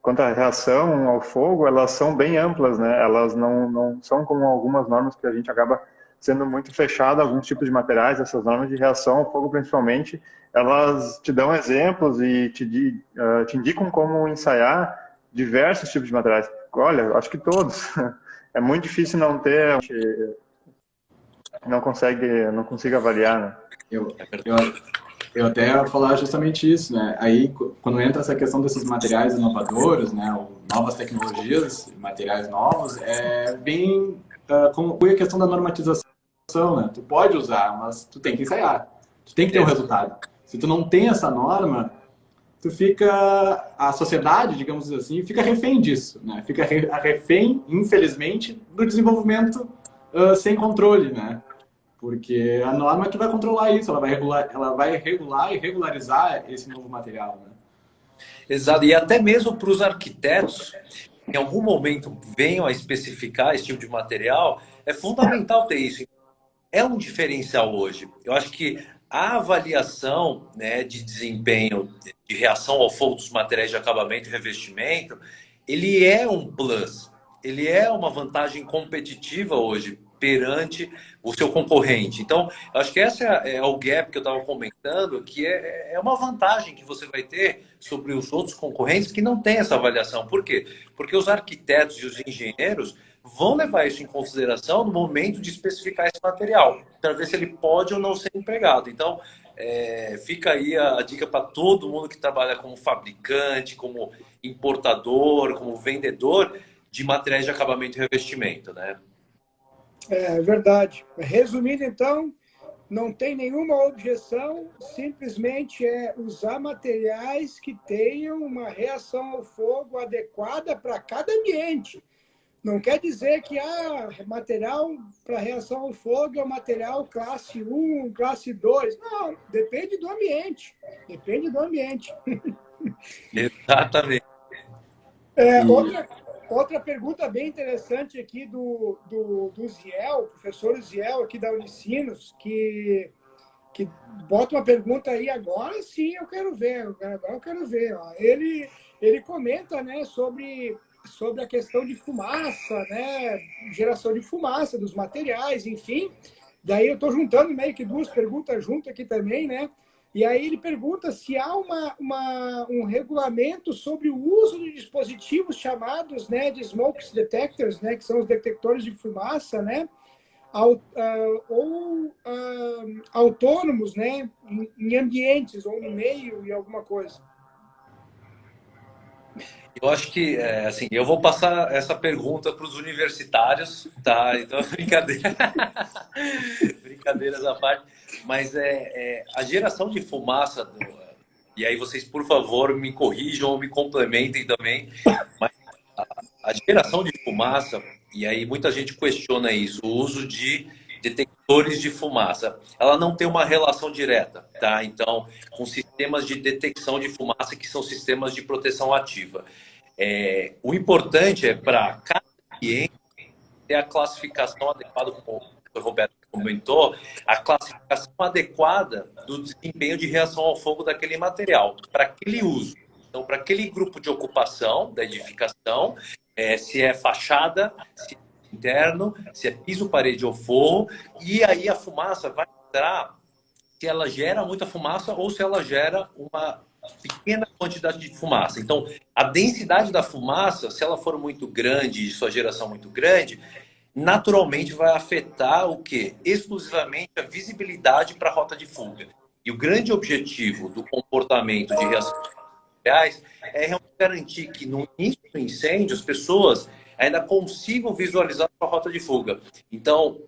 quanto à reação ao fogo, elas são bem amplas, né? Elas não são como algumas normas que a gente acaba sendo muito fechado alguns tipos de materiais, essas normas de reação ao fogo principalmente, elas te dão exemplos e te indicam como ensaiar diversos tipos de materiais. Olha, acho que todos. É muito difícil não ter, não consiga avaliar, né? Eu, eu, eu até ia falar justamente isso, né? Aí, quando entra essa questão desses materiais inovadores, né? Novas tecnologias, materiais novos, é bem como a questão da normatização, né? Tu pode usar, mas tu tem que ensaiar. Tu tem que ter um resultado. Se tu não tem essa norma, a sociedade, digamos assim, fica refém disso, né? Fica refém, infelizmente, do desenvolvimento sem controle, né? Porque a norma é que vai controlar isso, ela vai regular e regularizar esse novo material, né? Exato, e até mesmo para os arquitetos, em algum momento venham a especificar esse tipo de material, é fundamental ter isso. É um diferencial hoje. Eu acho que a avaliação, né, de desempenho, de reação ao fogo dos materiais de acabamento e revestimento, ele é um plus, ele é uma vantagem competitiva hoje perante o seu concorrente. Então, eu acho que essa é o gap que eu estava comentando, que é uma vantagem que você vai ter sobre os outros concorrentes que não têm essa avaliação. Por quê? Porque os arquitetos e os engenheiros vão levar isso em consideração no momento de especificar esse material, para ver se ele pode ou não ser empregado. Então, fica aí a dica para todo mundo que trabalha como fabricante, como importador, como vendedor de materiais de acabamento e revestimento, né? É verdade. Resumindo, então, não tem nenhuma objeção, simplesmente é usar materiais que tenham uma reação ao fogo adequada para cada ambiente. Não quer dizer que material para reação ao fogo é o material classe 1, classe 2. Não, depende do ambiente. Depende do ambiente. Exatamente. Outra pergunta bem interessante aqui do Ziel, professor Ziel aqui da Unicinos, que bota uma pergunta aí, agora sim eu quero ver, agora eu quero ver. Ó. Ele comenta, né, sobre a questão de fumaça, né, geração de fumaça dos materiais, enfim. Daí eu estou juntando meio que duas perguntas junto aqui também, né? E aí ele pergunta se há um regulamento sobre o uso de dispositivos chamados, né, de smoke detectors, né, que são os detectores de fumaça, né, autônomos, né, em ambientes ou no meio e alguma coisa. Eu acho que, assim, eu vou passar essa pergunta para os universitários, tá? Então, brincadeira. Brincadeiras à parte. Mas a geração de fumaça, e aí vocês, por favor, me corrijam ou me complementem também, mas a geração de fumaça, e aí muita gente questiona isso, o uso de detectores de fumaça, ela não tem uma relação direta, tá? Então, com sistemas de detecção de fumaça que são sistemas de proteção ativa. O importante é para cada ambiente ter a classificação adequada, como o Dr. Roberto comentou, a classificação adequada do desempenho de reação ao fogo daquele material, para aquele uso. Então, para aquele grupo de ocupação da edificação, se é fachada, se é interno, se é piso, parede ou forro, e aí a fumaça vai entrar se ela gera muita fumaça ou se ela gera uma pequena quantidade de fumaça. Então, a densidade da fumaça, se ela for muito grande e sua geração muito grande, naturalmente vai afetar o quê? Exclusivamente a visibilidade para a rota de fuga. E o grande objetivo do comportamento de reações nucleares é realmente garantir que no início do incêndio as pessoas ainda consigam visualizar a rota de fuga. Então,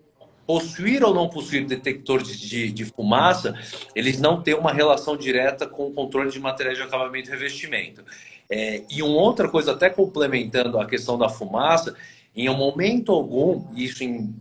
possuir ou não possuir detectores de fumaça, eles não têm uma relação direta com o controle de materiais de acabamento e revestimento. E uma outra coisa, até complementando a questão da fumaça, em um momento algum, isso em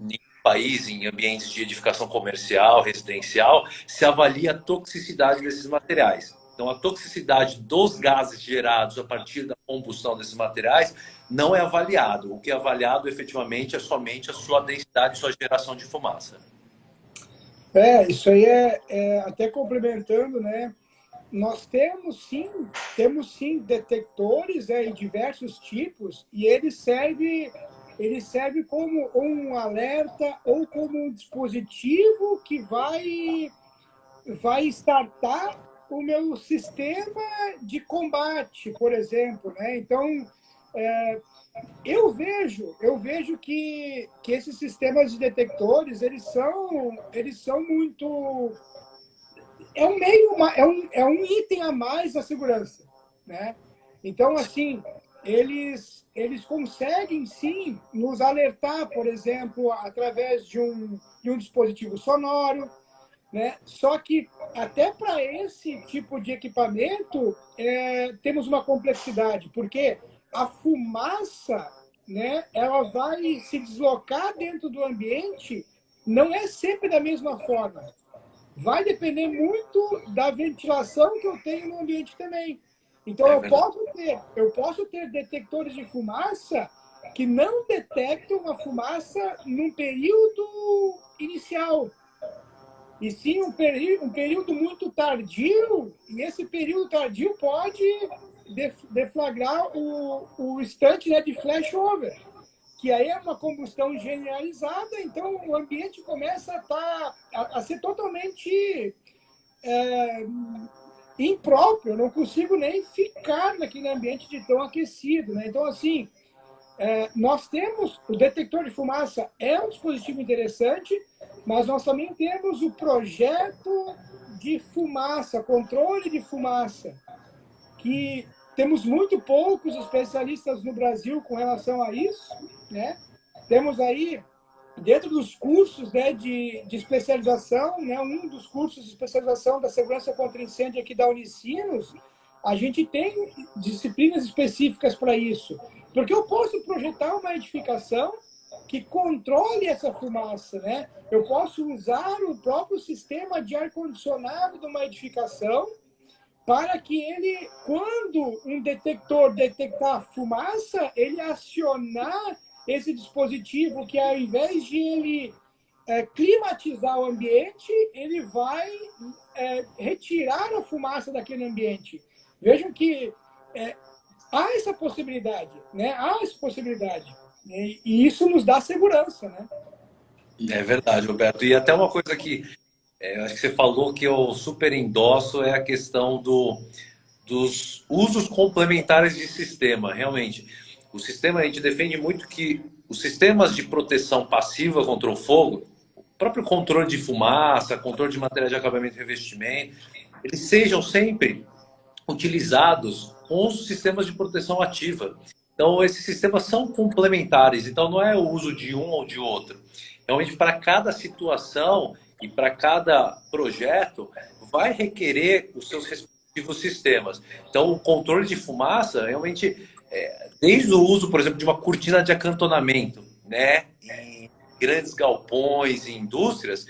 país, em ambientes de edificação comercial, residencial, se avalia a toxicidade desses materiais. Então, a toxicidade dos gases gerados a partir da combustão desses materiais não é avaliado. O que é avaliado, efetivamente, é somente a sua densidade, sua geração de fumaça. Isso aí até complementando, né? Nós temos sim detectores em diversos tipos e ele serve ele serve como um alerta ou como um dispositivo que vai startar o meu sistema de combate, por exemplo, né? Então, eu vejo que esses sistemas de detectores, eles são muito... É um item a mais da segurança, né? Então, assim, eles conseguem, sim, nos alertar, por exemplo, através de um dispositivo sonoro, né? Só que até para esse tipo de equipamento temos uma complexidade, porque a fumaça, né, ela vai se deslocar dentro do ambiente, não é sempre da mesma forma. Vai depender muito da ventilação que eu tenho no ambiente também. Então, eu posso ter detectores de fumaça que não detectam a fumaça num período inicial, e sim um período muito tardio, e esse período tardio pode deflagrar o instante, né, de flashover, que aí é uma combustão generalizada, então o ambiente começa a ser totalmente impróprio, eu não consigo nem ficar naquele ambiente de tão aquecido, né? Então, assim, nós temos o detector de fumaça, é um dispositivo interessante, mas nós também temos o projeto de fumaça, controle de fumaça, que temos muito poucos especialistas no Brasil com relação a isso, né? Temos aí, dentro dos cursos, né, de especialização, né, um dos cursos de especialização da segurança contra incêndio aqui da Unicinos, a gente tem disciplinas específicas para isso. Porque eu posso projetar uma edificação que controle essa fumaça, né? Eu posso usar o próprio sistema de ar-condicionado de uma edificação para que ele, quando um detector detectar fumaça, ele acionar esse dispositivo que, ao invés de ele climatizar o ambiente, ele vai retirar a fumaça daquele ambiente. Vejam que há essa possibilidade, né? Há essa possibilidade. E isso nos dá segurança, né? É verdade, Roberto. E até uma coisa que eu acho que você falou que eu super endosso é a questão dos usos complementares de sistema. Realmente, o sistema, a gente defende muito que os sistemas de proteção passiva contra o fogo, o próprio controle de fumaça, controle de material de acabamento e revestimento, eles sejam sempre utilizados com os sistemas de proteção ativa. Então, esses sistemas são complementares, então não é o uso de um ou de outro. Realmente, para cada situação e para cada projeto, vai requerer os seus respectivos sistemas. Então, o controle de fumaça, realmente, desde o uso, por exemplo, de uma cortina de acantonamento, né, em grandes galpões e indústrias,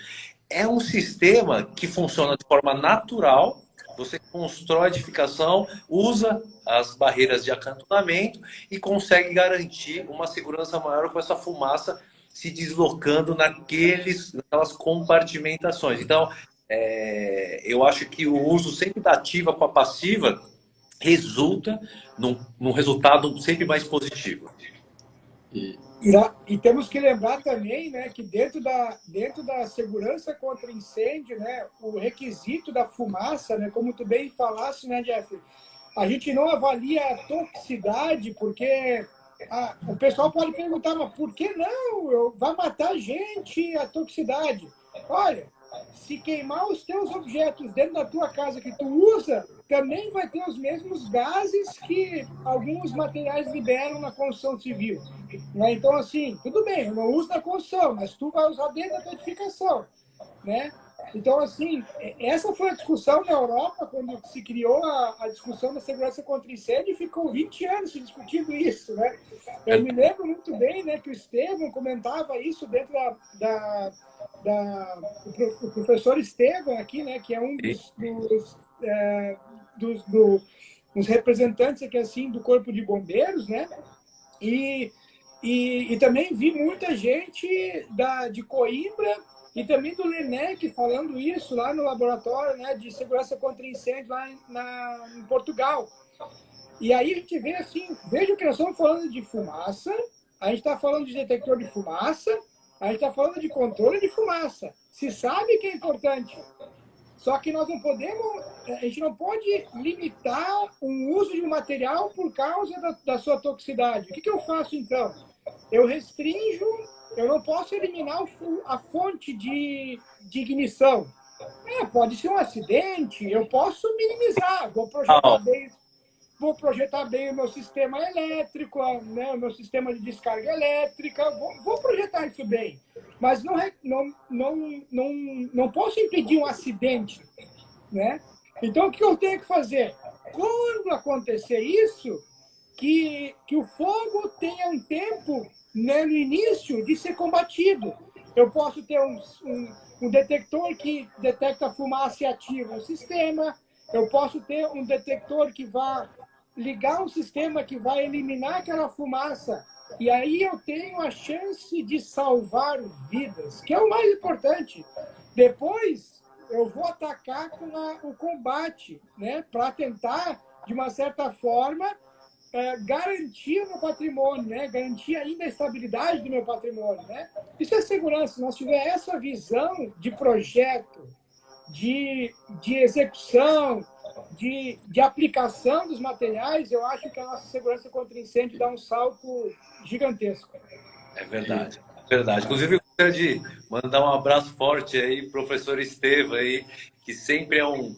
é um sistema que funciona de forma natural. Você constrói a edificação, usa as barreiras de acantonamento e consegue garantir uma segurança maior com essa fumaça se deslocando naquelas compartimentações. Então, eu acho que o uso sempre da ativa com a passiva resulta num resultado sempre mais positivo. E temos que lembrar também, né, que dentro da segurança contra incêndio, né, o requisito da fumaça, né, como tu bem falaste, né, Jeff, a gente não avalia a toxicidade, porque o pessoal pode perguntar, mas por que não? Vai matar a gente a toxicidade? Olha, se queimar os teus objetos dentro da tua casa que tu usa, também vai ter os mesmos gases que alguns materiais liberam na construção civil. Né? Então, assim, tudo bem, eu não uso na construção, mas tu vai usar dentro da tua edificação. Né? Então, assim, essa foi a discussão na Europa, quando se criou a discussão da segurança contra incêndio, e ficou 20 anos se discutindo isso. Né? Eu me lembro muito bem, né, que o Estevão comentava isso dentro o professor Estevão aqui, né, que é um dos representantes aqui, assim, do Corpo de Bombeiros, né? E também vi muita gente de Coimbra e também do LENEC falando isso lá no laboratório, né, de segurança contra incêndio lá em Portugal. E aí a gente vê assim, veja que nós estamos falando de fumaça, a gente está falando de detector de fumaça, a gente está falando de controle de fumaça. Se sabe que é importante. Só que nós não podemos, a gente não pode limitar o uso de um material por causa da sua toxicidade. O que eu faço então? Eu restringo, eu não posso eliminar a fonte de ignição. Pode ser um acidente, eu posso minimizar, vou projetar bem o meu sistema elétrico, né, o meu sistema de descarga elétrica, vou projetar isso bem. Mas não posso impedir um acidente, né? Então, o que eu tenho que fazer? Quando acontecer isso, que o fogo tenha um tempo, né, no início de ser combatido. Eu posso ter um detector que detecta fumaça e ativa o sistema. Eu posso ter um detector que vai ligar um sistema que vai eliminar aquela fumaça. E aí eu tenho a chance de salvar vidas, que é o mais importante. Depois, eu vou atacar com o combate, né, para tentar, de uma certa forma, garantir o meu patrimônio, né? Garantir ainda a estabilidade do meu patrimônio, né? Isso é segurança. Se nós tivermos essa visão de projeto, de execução, de aplicação dos materiais, eu acho que a nossa segurança contra incêndio dá um salto gigantesco. É verdade, é verdade. Inclusive, eu gostaria de mandar um abraço forte aí, professor Estevam aí, que sempre é um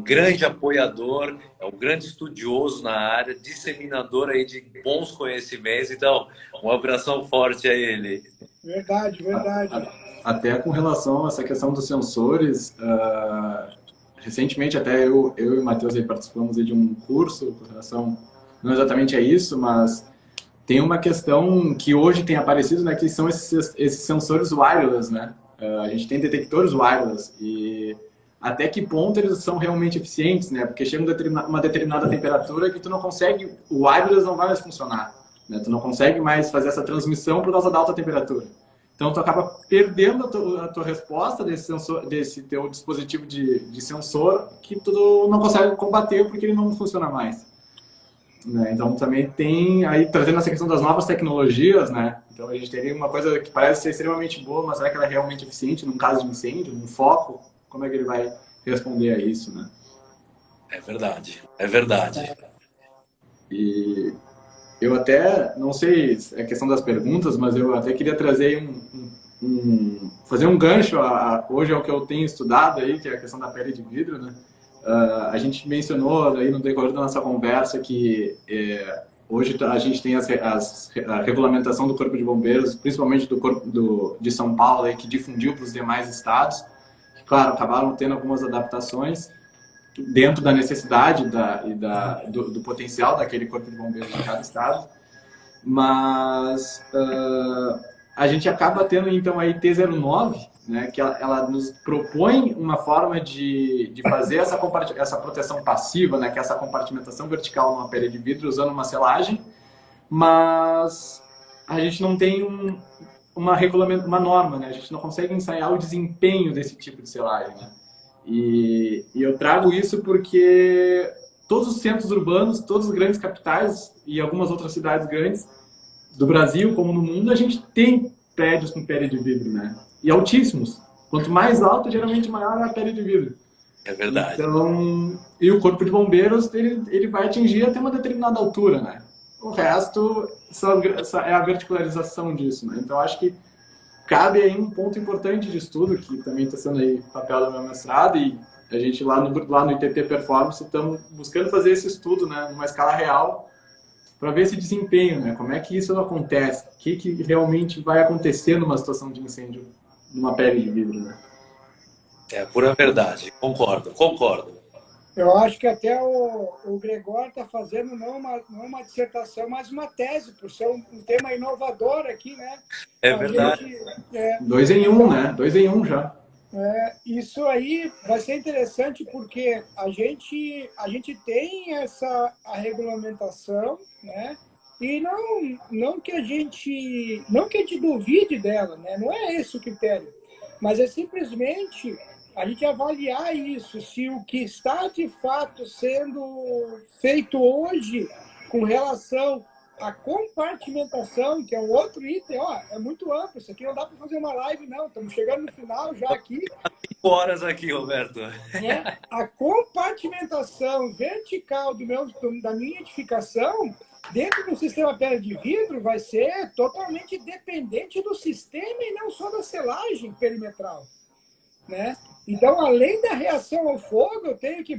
grande apoiador, é um grande estudioso na área, disseminador aí de bons conhecimentos. Então, um abração forte a ele. Verdade, verdade. Até com relação a essa questão dos sensores, recentemente até eu e o Matheus aí participamos aí de um curso com relação, não exatamente a isso, mas tem uma questão que hoje tem aparecido, né, que são esses sensores wireless, né? A gente tem detectores wireless e até que ponto eles são realmente eficientes, né? Porque chega uma determinada temperatura que tu não consegue, o wireless não vai mais funcionar, né? Tu não consegue mais fazer essa transmissão por causa da alta temperatura. Então tu acaba perdendo a tua resposta desse teu dispositivo de sensor que tu não consegue combater porque ele não funciona mais. Né? Então também tem aí trazendo essa questão das novas tecnologias, né? Então a gente teria uma coisa que parece ser extremamente boa, mas será que ela é realmente eficiente num caso de incêndio, num foco? Como é que ele vai responder a isso, né? É verdade, é verdade. E eu até, não sei a questão das perguntas, mas eu até queria trazer fazer um gancho hoje ao que eu tenho estudado aí, que é a questão da pele de vidro, né? A gente mencionou aí no decorrer da nossa conversa que hoje a gente tem a regulamentação do Corpo de Bombeiros, principalmente do Corpo de São Paulo, aí, que difundiu para os demais estados. Claro, acabaram tendo algumas adaptações dentro da necessidade do potencial daquele Corpo de Bombeiros de cada estado, mas a gente acaba tendo então aí T09, né, que ela nos propõe uma forma de fazer essa proteção passiva, né, que é essa compartimentação vertical numa pele de vidro usando uma selagem, mas a gente não tem uma norma, né, a gente não consegue ensaiar o desempenho desse tipo de selagem, né? E eu trago isso porque todos os centros urbanos, todas as grandes capitais e algumas outras cidades grandes do Brasil, como no mundo, a gente tem prédios com pele de vidro, né? E altíssimos. Quanto mais alto, geralmente maior é a pele de vidro. É verdade. Então, e o Corpo de Bombeiros, ele vai atingir até uma determinada altura, né? O resto é a verticalização disso, né? Então, acho que cabe aí um ponto importante de estudo, que também está sendo aí papel do meu mestrado, e a gente lá no ITT Performance estamos buscando fazer esse estudo, né, numa escala real, para ver esse desempenho, né, como é que isso acontece, o que realmente vai acontecer numa situação de incêndio numa pele de vidro, né? É pura verdade, concordo. Eu acho que até o Gregório está fazendo não uma dissertação, mas uma tese, por ser um tema inovador aqui, né? É verdade. Dois em um, né? 2 em 1 já. Isso aí vai ser interessante porque a gente tem a regulamentação, né? E não que a gente duvide dela, né? Não é esse o critério, mas é simplesmente a gente avaliar isso, se o que está de fato sendo feito hoje com relação a compartimentação, que é um outro item, ó, é muito amplo. Isso aqui não dá para fazer uma live, não. Estamos chegando no final já aqui. 5 horas aqui, Roberto. A compartimentação vertical da minha edificação dentro do sistema pedra de vidro vai ser totalmente dependente do sistema e não só da selagem perimetral, né? Então, além da reação ao fogo, eu tenho que,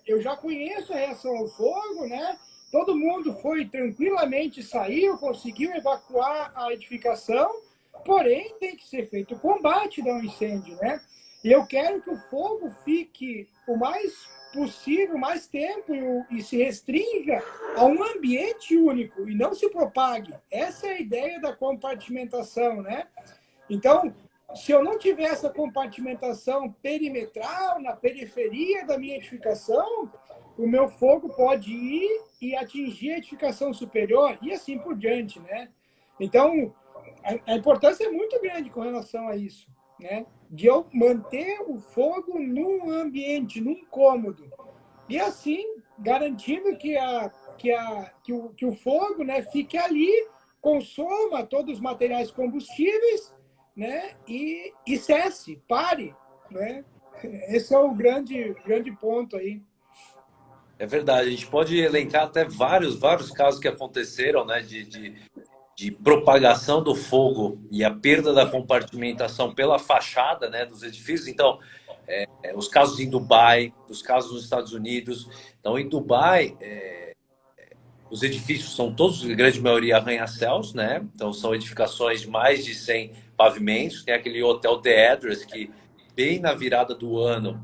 eu já conheço a reação ao fogo, né? Todo mundo foi tranquilamente, saiu, conseguiu evacuar a edificação, porém tem que ser feito o combate ao incêndio, né? E eu quero que o fogo fique o mais possível, mais tempo, e se restrinja a um ambiente único e não se propague. Essa é a ideia da compartimentação, né? Então, se eu não tiver essa compartimentação perimetral na periferia da minha edificação, o meu fogo pode ir e atingir a edificação superior e assim por diante, né? Então, a importância é muito grande com relação a isso, né? De eu manter o fogo num ambiente, num cômodo. E assim, garantindo que o fogo, né, fique ali, consoma todos os materiais combustíveis, né, e cesse, pare, né? Esse é o grande ponto aí. É verdade, a gente pode elencar até vários casos que aconteceram, né, de propagação do fogo e a perda da compartimentação pela fachada, né, dos edifícios. Então, os casos em Dubai, os casos nos Estados Unidos. Então, em Dubai, os edifícios são todos, a grande maioria, arranha-céus, né? Então, são edificações de mais de 100 pavimentos. Tem aquele hotel The Address, que bem na virada do ano,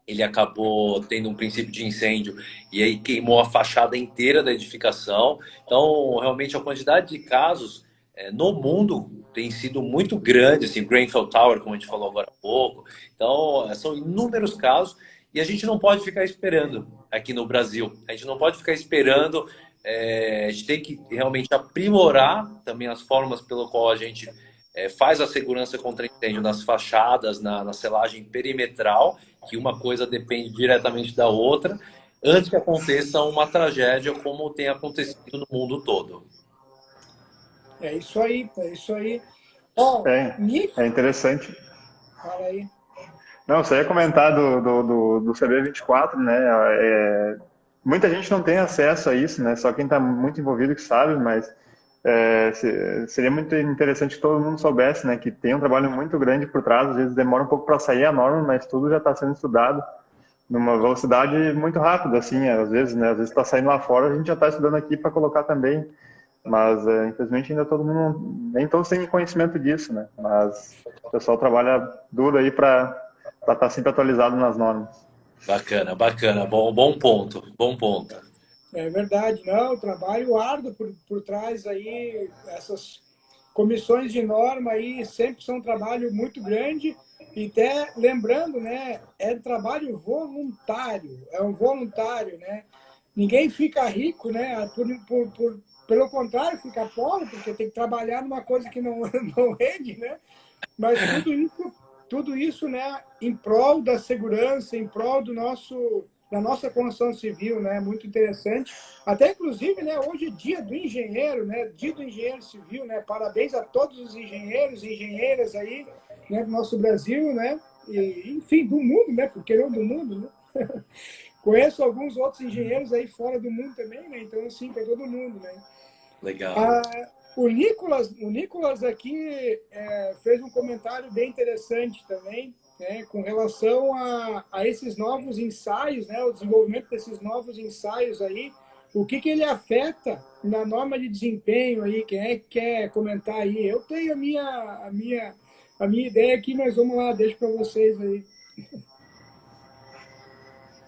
ele acabou tendo um princípio de incêndio e aí queimou a fachada inteira da edificação. Então, realmente, a quantidade de casos no mundo tem sido muito grande, assim, Grenfell Tower, como a gente falou agora há pouco. Então, são inúmeros casos e a gente não pode ficar esperando aqui no Brasil. A gente não pode ficar esperando, a gente tem que realmente aprimorar também as formas pelo qual a gente faz a segurança contra incêndio nas fachadas, na selagem perimetral, que uma coisa depende diretamente da outra, antes que aconteça uma tragédia como tem acontecido no mundo todo. É isso aí, é isso aí. É interessante. Fala aí. Não, você ia comentar do CB24, né? Muita gente não tem acesso a isso, né? Só quem está muito envolvido que sabe, mas seria muito interessante que todo mundo soubesse, né? Que tem um trabalho muito grande por trás, às vezes demora um pouco para sair a norma, mas tudo já está sendo estudado numa velocidade muito rápida, assim, às vezes, né? Às vezes está saindo lá fora, a gente já está estudando aqui para colocar também. Mas, infelizmente, ainda todo mundo, nem todos têm conhecimento disso, né? Mas o pessoal trabalha duro aí para estar sempre atualizado nas normas. Bacana, bacana. Bom ponto, bom ponto. É verdade, não, trabalho árduo por trás aí, essas comissões de norma aí sempre são um trabalho muito grande, e até lembrando, né, é trabalho voluntário, é um voluntário, né? Ninguém fica rico, né, pelo contrário, fica pobre, porque tem que trabalhar numa coisa que não rende, né? Mas tudo isso, né, em prol da segurança, em prol da nossa construção civil, né? Muito interessante. Até, inclusive, né, hoje é dia do engenheiro, né? Dia do engenheiro civil, né? Parabéns a todos os engenheiros e engenheiras aí, né, do nosso Brasil, né? E, enfim, do mundo, né? Porque não do mundo, né? Conheço alguns outros engenheiros aí fora do mundo também, né? Então, assim, para todo mundo, né? Legal. O Nicolas aqui fez um comentário bem interessante também, né, com relação a esses novos ensaios, né, o desenvolvimento desses novos ensaios aí, o que ele afeta na norma de desempenho aí, quem é que quer comentar aí? Eu tenho a minha ideia aqui, mas vamos lá, deixo para vocês aí.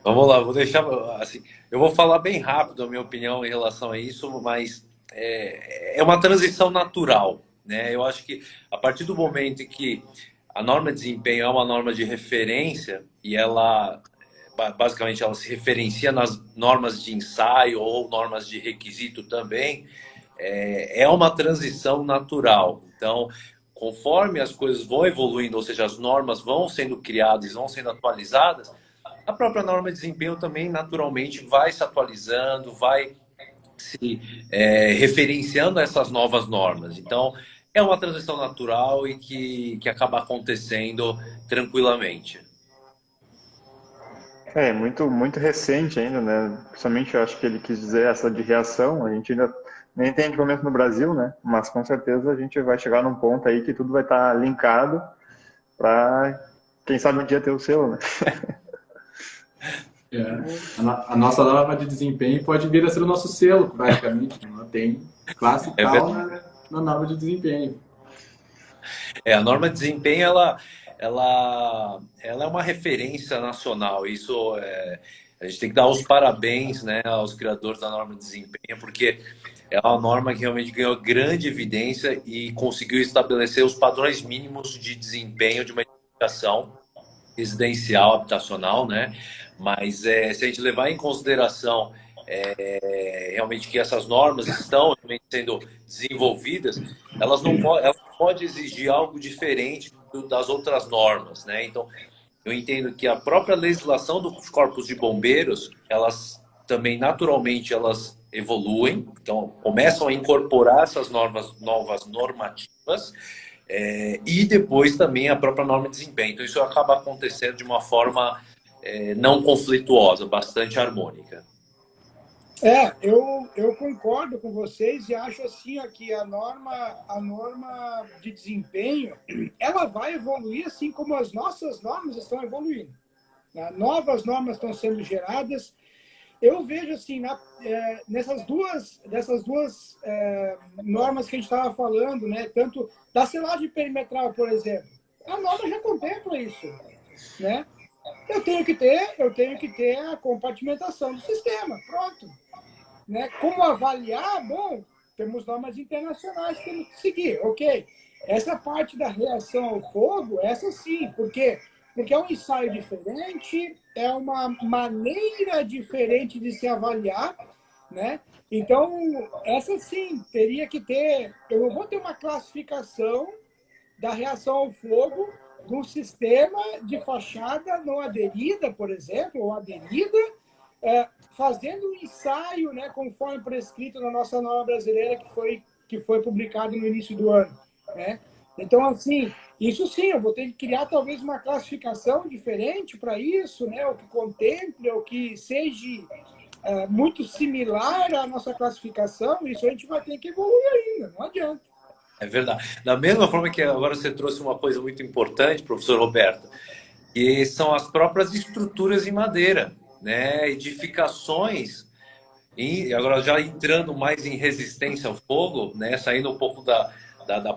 Vamos lá, vou deixar assim, eu vou falar bem rápido a minha opinião em relação a isso, mas é uma transição natural, né? Eu acho que a partir do momento em que a norma de desempenho é uma norma de referência e ela basicamente ela se referencia nas normas de ensaio ou normas de requisito também, é uma transição natural. Então, conforme as coisas vão evoluindo, ou seja, as normas vão sendo criadas, vão sendo atualizadas, a própria norma de desempenho também naturalmente vai se atualizando, vai se referenciando essas novas normas. Então, é uma transição natural e que acaba acontecendo tranquilamente. É muito, muito recente ainda, né? Principalmente eu acho que ele quis dizer essa de reação. A gente ainda nem tem equipamento no Brasil, né? Mas com certeza a gente vai chegar num ponto aí que tudo vai estar linkado para, quem sabe, um dia ter o selo, né? A nossa norma de desempenho pode vir a ser o nosso selo, praticamente. Ela tem classe tal na norma de desempenho. A norma de desempenho, ela é uma referência nacional. Isso a gente tem que dar os parabéns, né, aos criadores da norma de desempenho, porque é uma norma que realmente ganhou grande evidência e conseguiu estabelecer os padrões mínimos de desempenho de uma edificação residencial, habitacional, né? Mas se a gente levar em consideração realmente que essas normas estão realmente sendo desenvolvidas, elas não podem exigir algo diferente das outras normas, né? Então, eu entendo que a própria legislação dos corpos de bombeiros, elas também naturalmente elas evoluem, então começam a incorporar essas novas normativas e depois também a própria norma de desempenho. Então, isso acaba acontecendo de uma forma não conflituosa, bastante harmônica. Eu concordo com vocês e acho assim ó, que a norma de desempenho ela vai evoluir assim como as nossas normas estão evoluindo. Né? Novas normas estão sendo geradas. Eu vejo assim dessas duas normas que a gente estava falando, né? Tanto da selagem perimetral, por exemplo, a norma já contempla isso, né? Eu tenho que ter a compartimentação do sistema, pronto. Né? Como avaliar? Bom, temos normas internacionais que temos que seguir, ok. Essa parte da reação ao fogo, essa sim, por quê? Porque é um ensaio diferente, é uma maneira diferente de se avaliar, né? Então, essa sim, teria que ter... Eu não vou ter uma classificação da reação ao fogo de um sistema de fachada não aderida, por exemplo, ou aderida, fazendo um ensaio, né, conforme prescrito na nossa norma brasileira que foi publicado no início do ano, né? Então, assim, isso sim, eu vou ter que criar talvez uma classificação diferente para isso, né, o que contemple, o que seja muito similar à nossa classificação, isso a gente vai ter que evoluir ainda, não adianta. É verdade. Da mesma forma que agora você trouxe uma coisa muito importante, professor Roberto, que são as próprias estruturas em madeira, né? Edificações, e agora já entrando mais em resistência ao fogo, né? Saindo um pouco da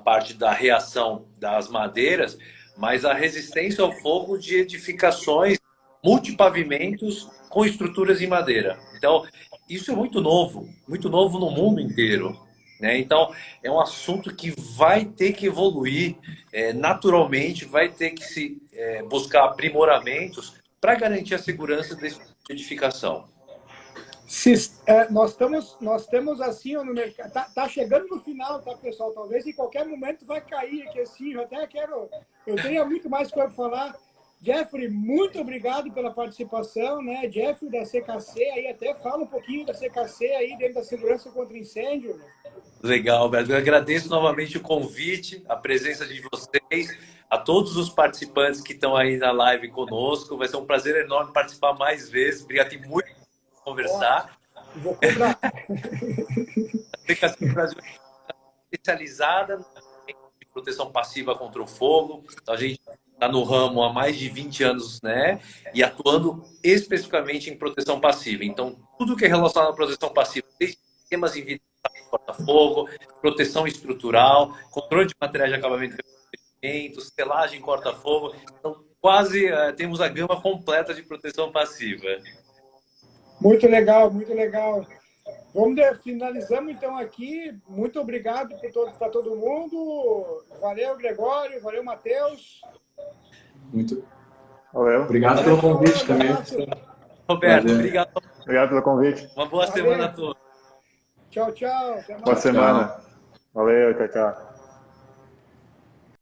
parte da reação das madeiras, mas a resistência ao fogo de edificações multipavimentos com estruturas em madeira. Então, isso é muito novo no mundo inteiro. Né? Então, é um assunto que vai ter que evoluir naturalmente, vai ter que se buscar aprimoramentos para garantir a segurança desse tipo de edificação. Nós temos assim no mercado, tá chegando no final, tá, pessoal? Talvez em qualquer momento vai cair aqui assim. Eu tenho muito mais coisa para falar. Jeffrey, muito obrigado pela participação, né? Jeffrey da CKC, aí até fala um pouquinho da CKC aí dentro da segurança contra incêndio. Né? Legal, Alberto. Eu agradeço novamente o convite, a presença de vocês, a todos os participantes que estão aí na live conosco. Vai ser um prazer enorme participar mais vezes. Obrigado, tem muito para conversar. Vou cobrar. A CKC Brasil é especializada em proteção passiva contra o fogo. Então, a gente está no ramo há mais de 20 anos, né? E atuando especificamente em proteção passiva. Então, tudo que é relacionado à proteção passiva, desde sistemas em corta-fogo, proteção estrutural, controle de materiais de acabamento de selagem, corta-fogo. Então, quase temos a gama completa de proteção passiva. Muito legal, muito legal. Finalizamos então aqui. Muito obrigado para todo mundo. Valeu, Gregório. Valeu, Matheus. Muito. Valeu. Obrigado pelo convite também. Roberto, obrigado. Obrigado pelo convite. Uma boa semana a todos. Tchau, tchau. Boa semana. Valeu, tchau, tchau.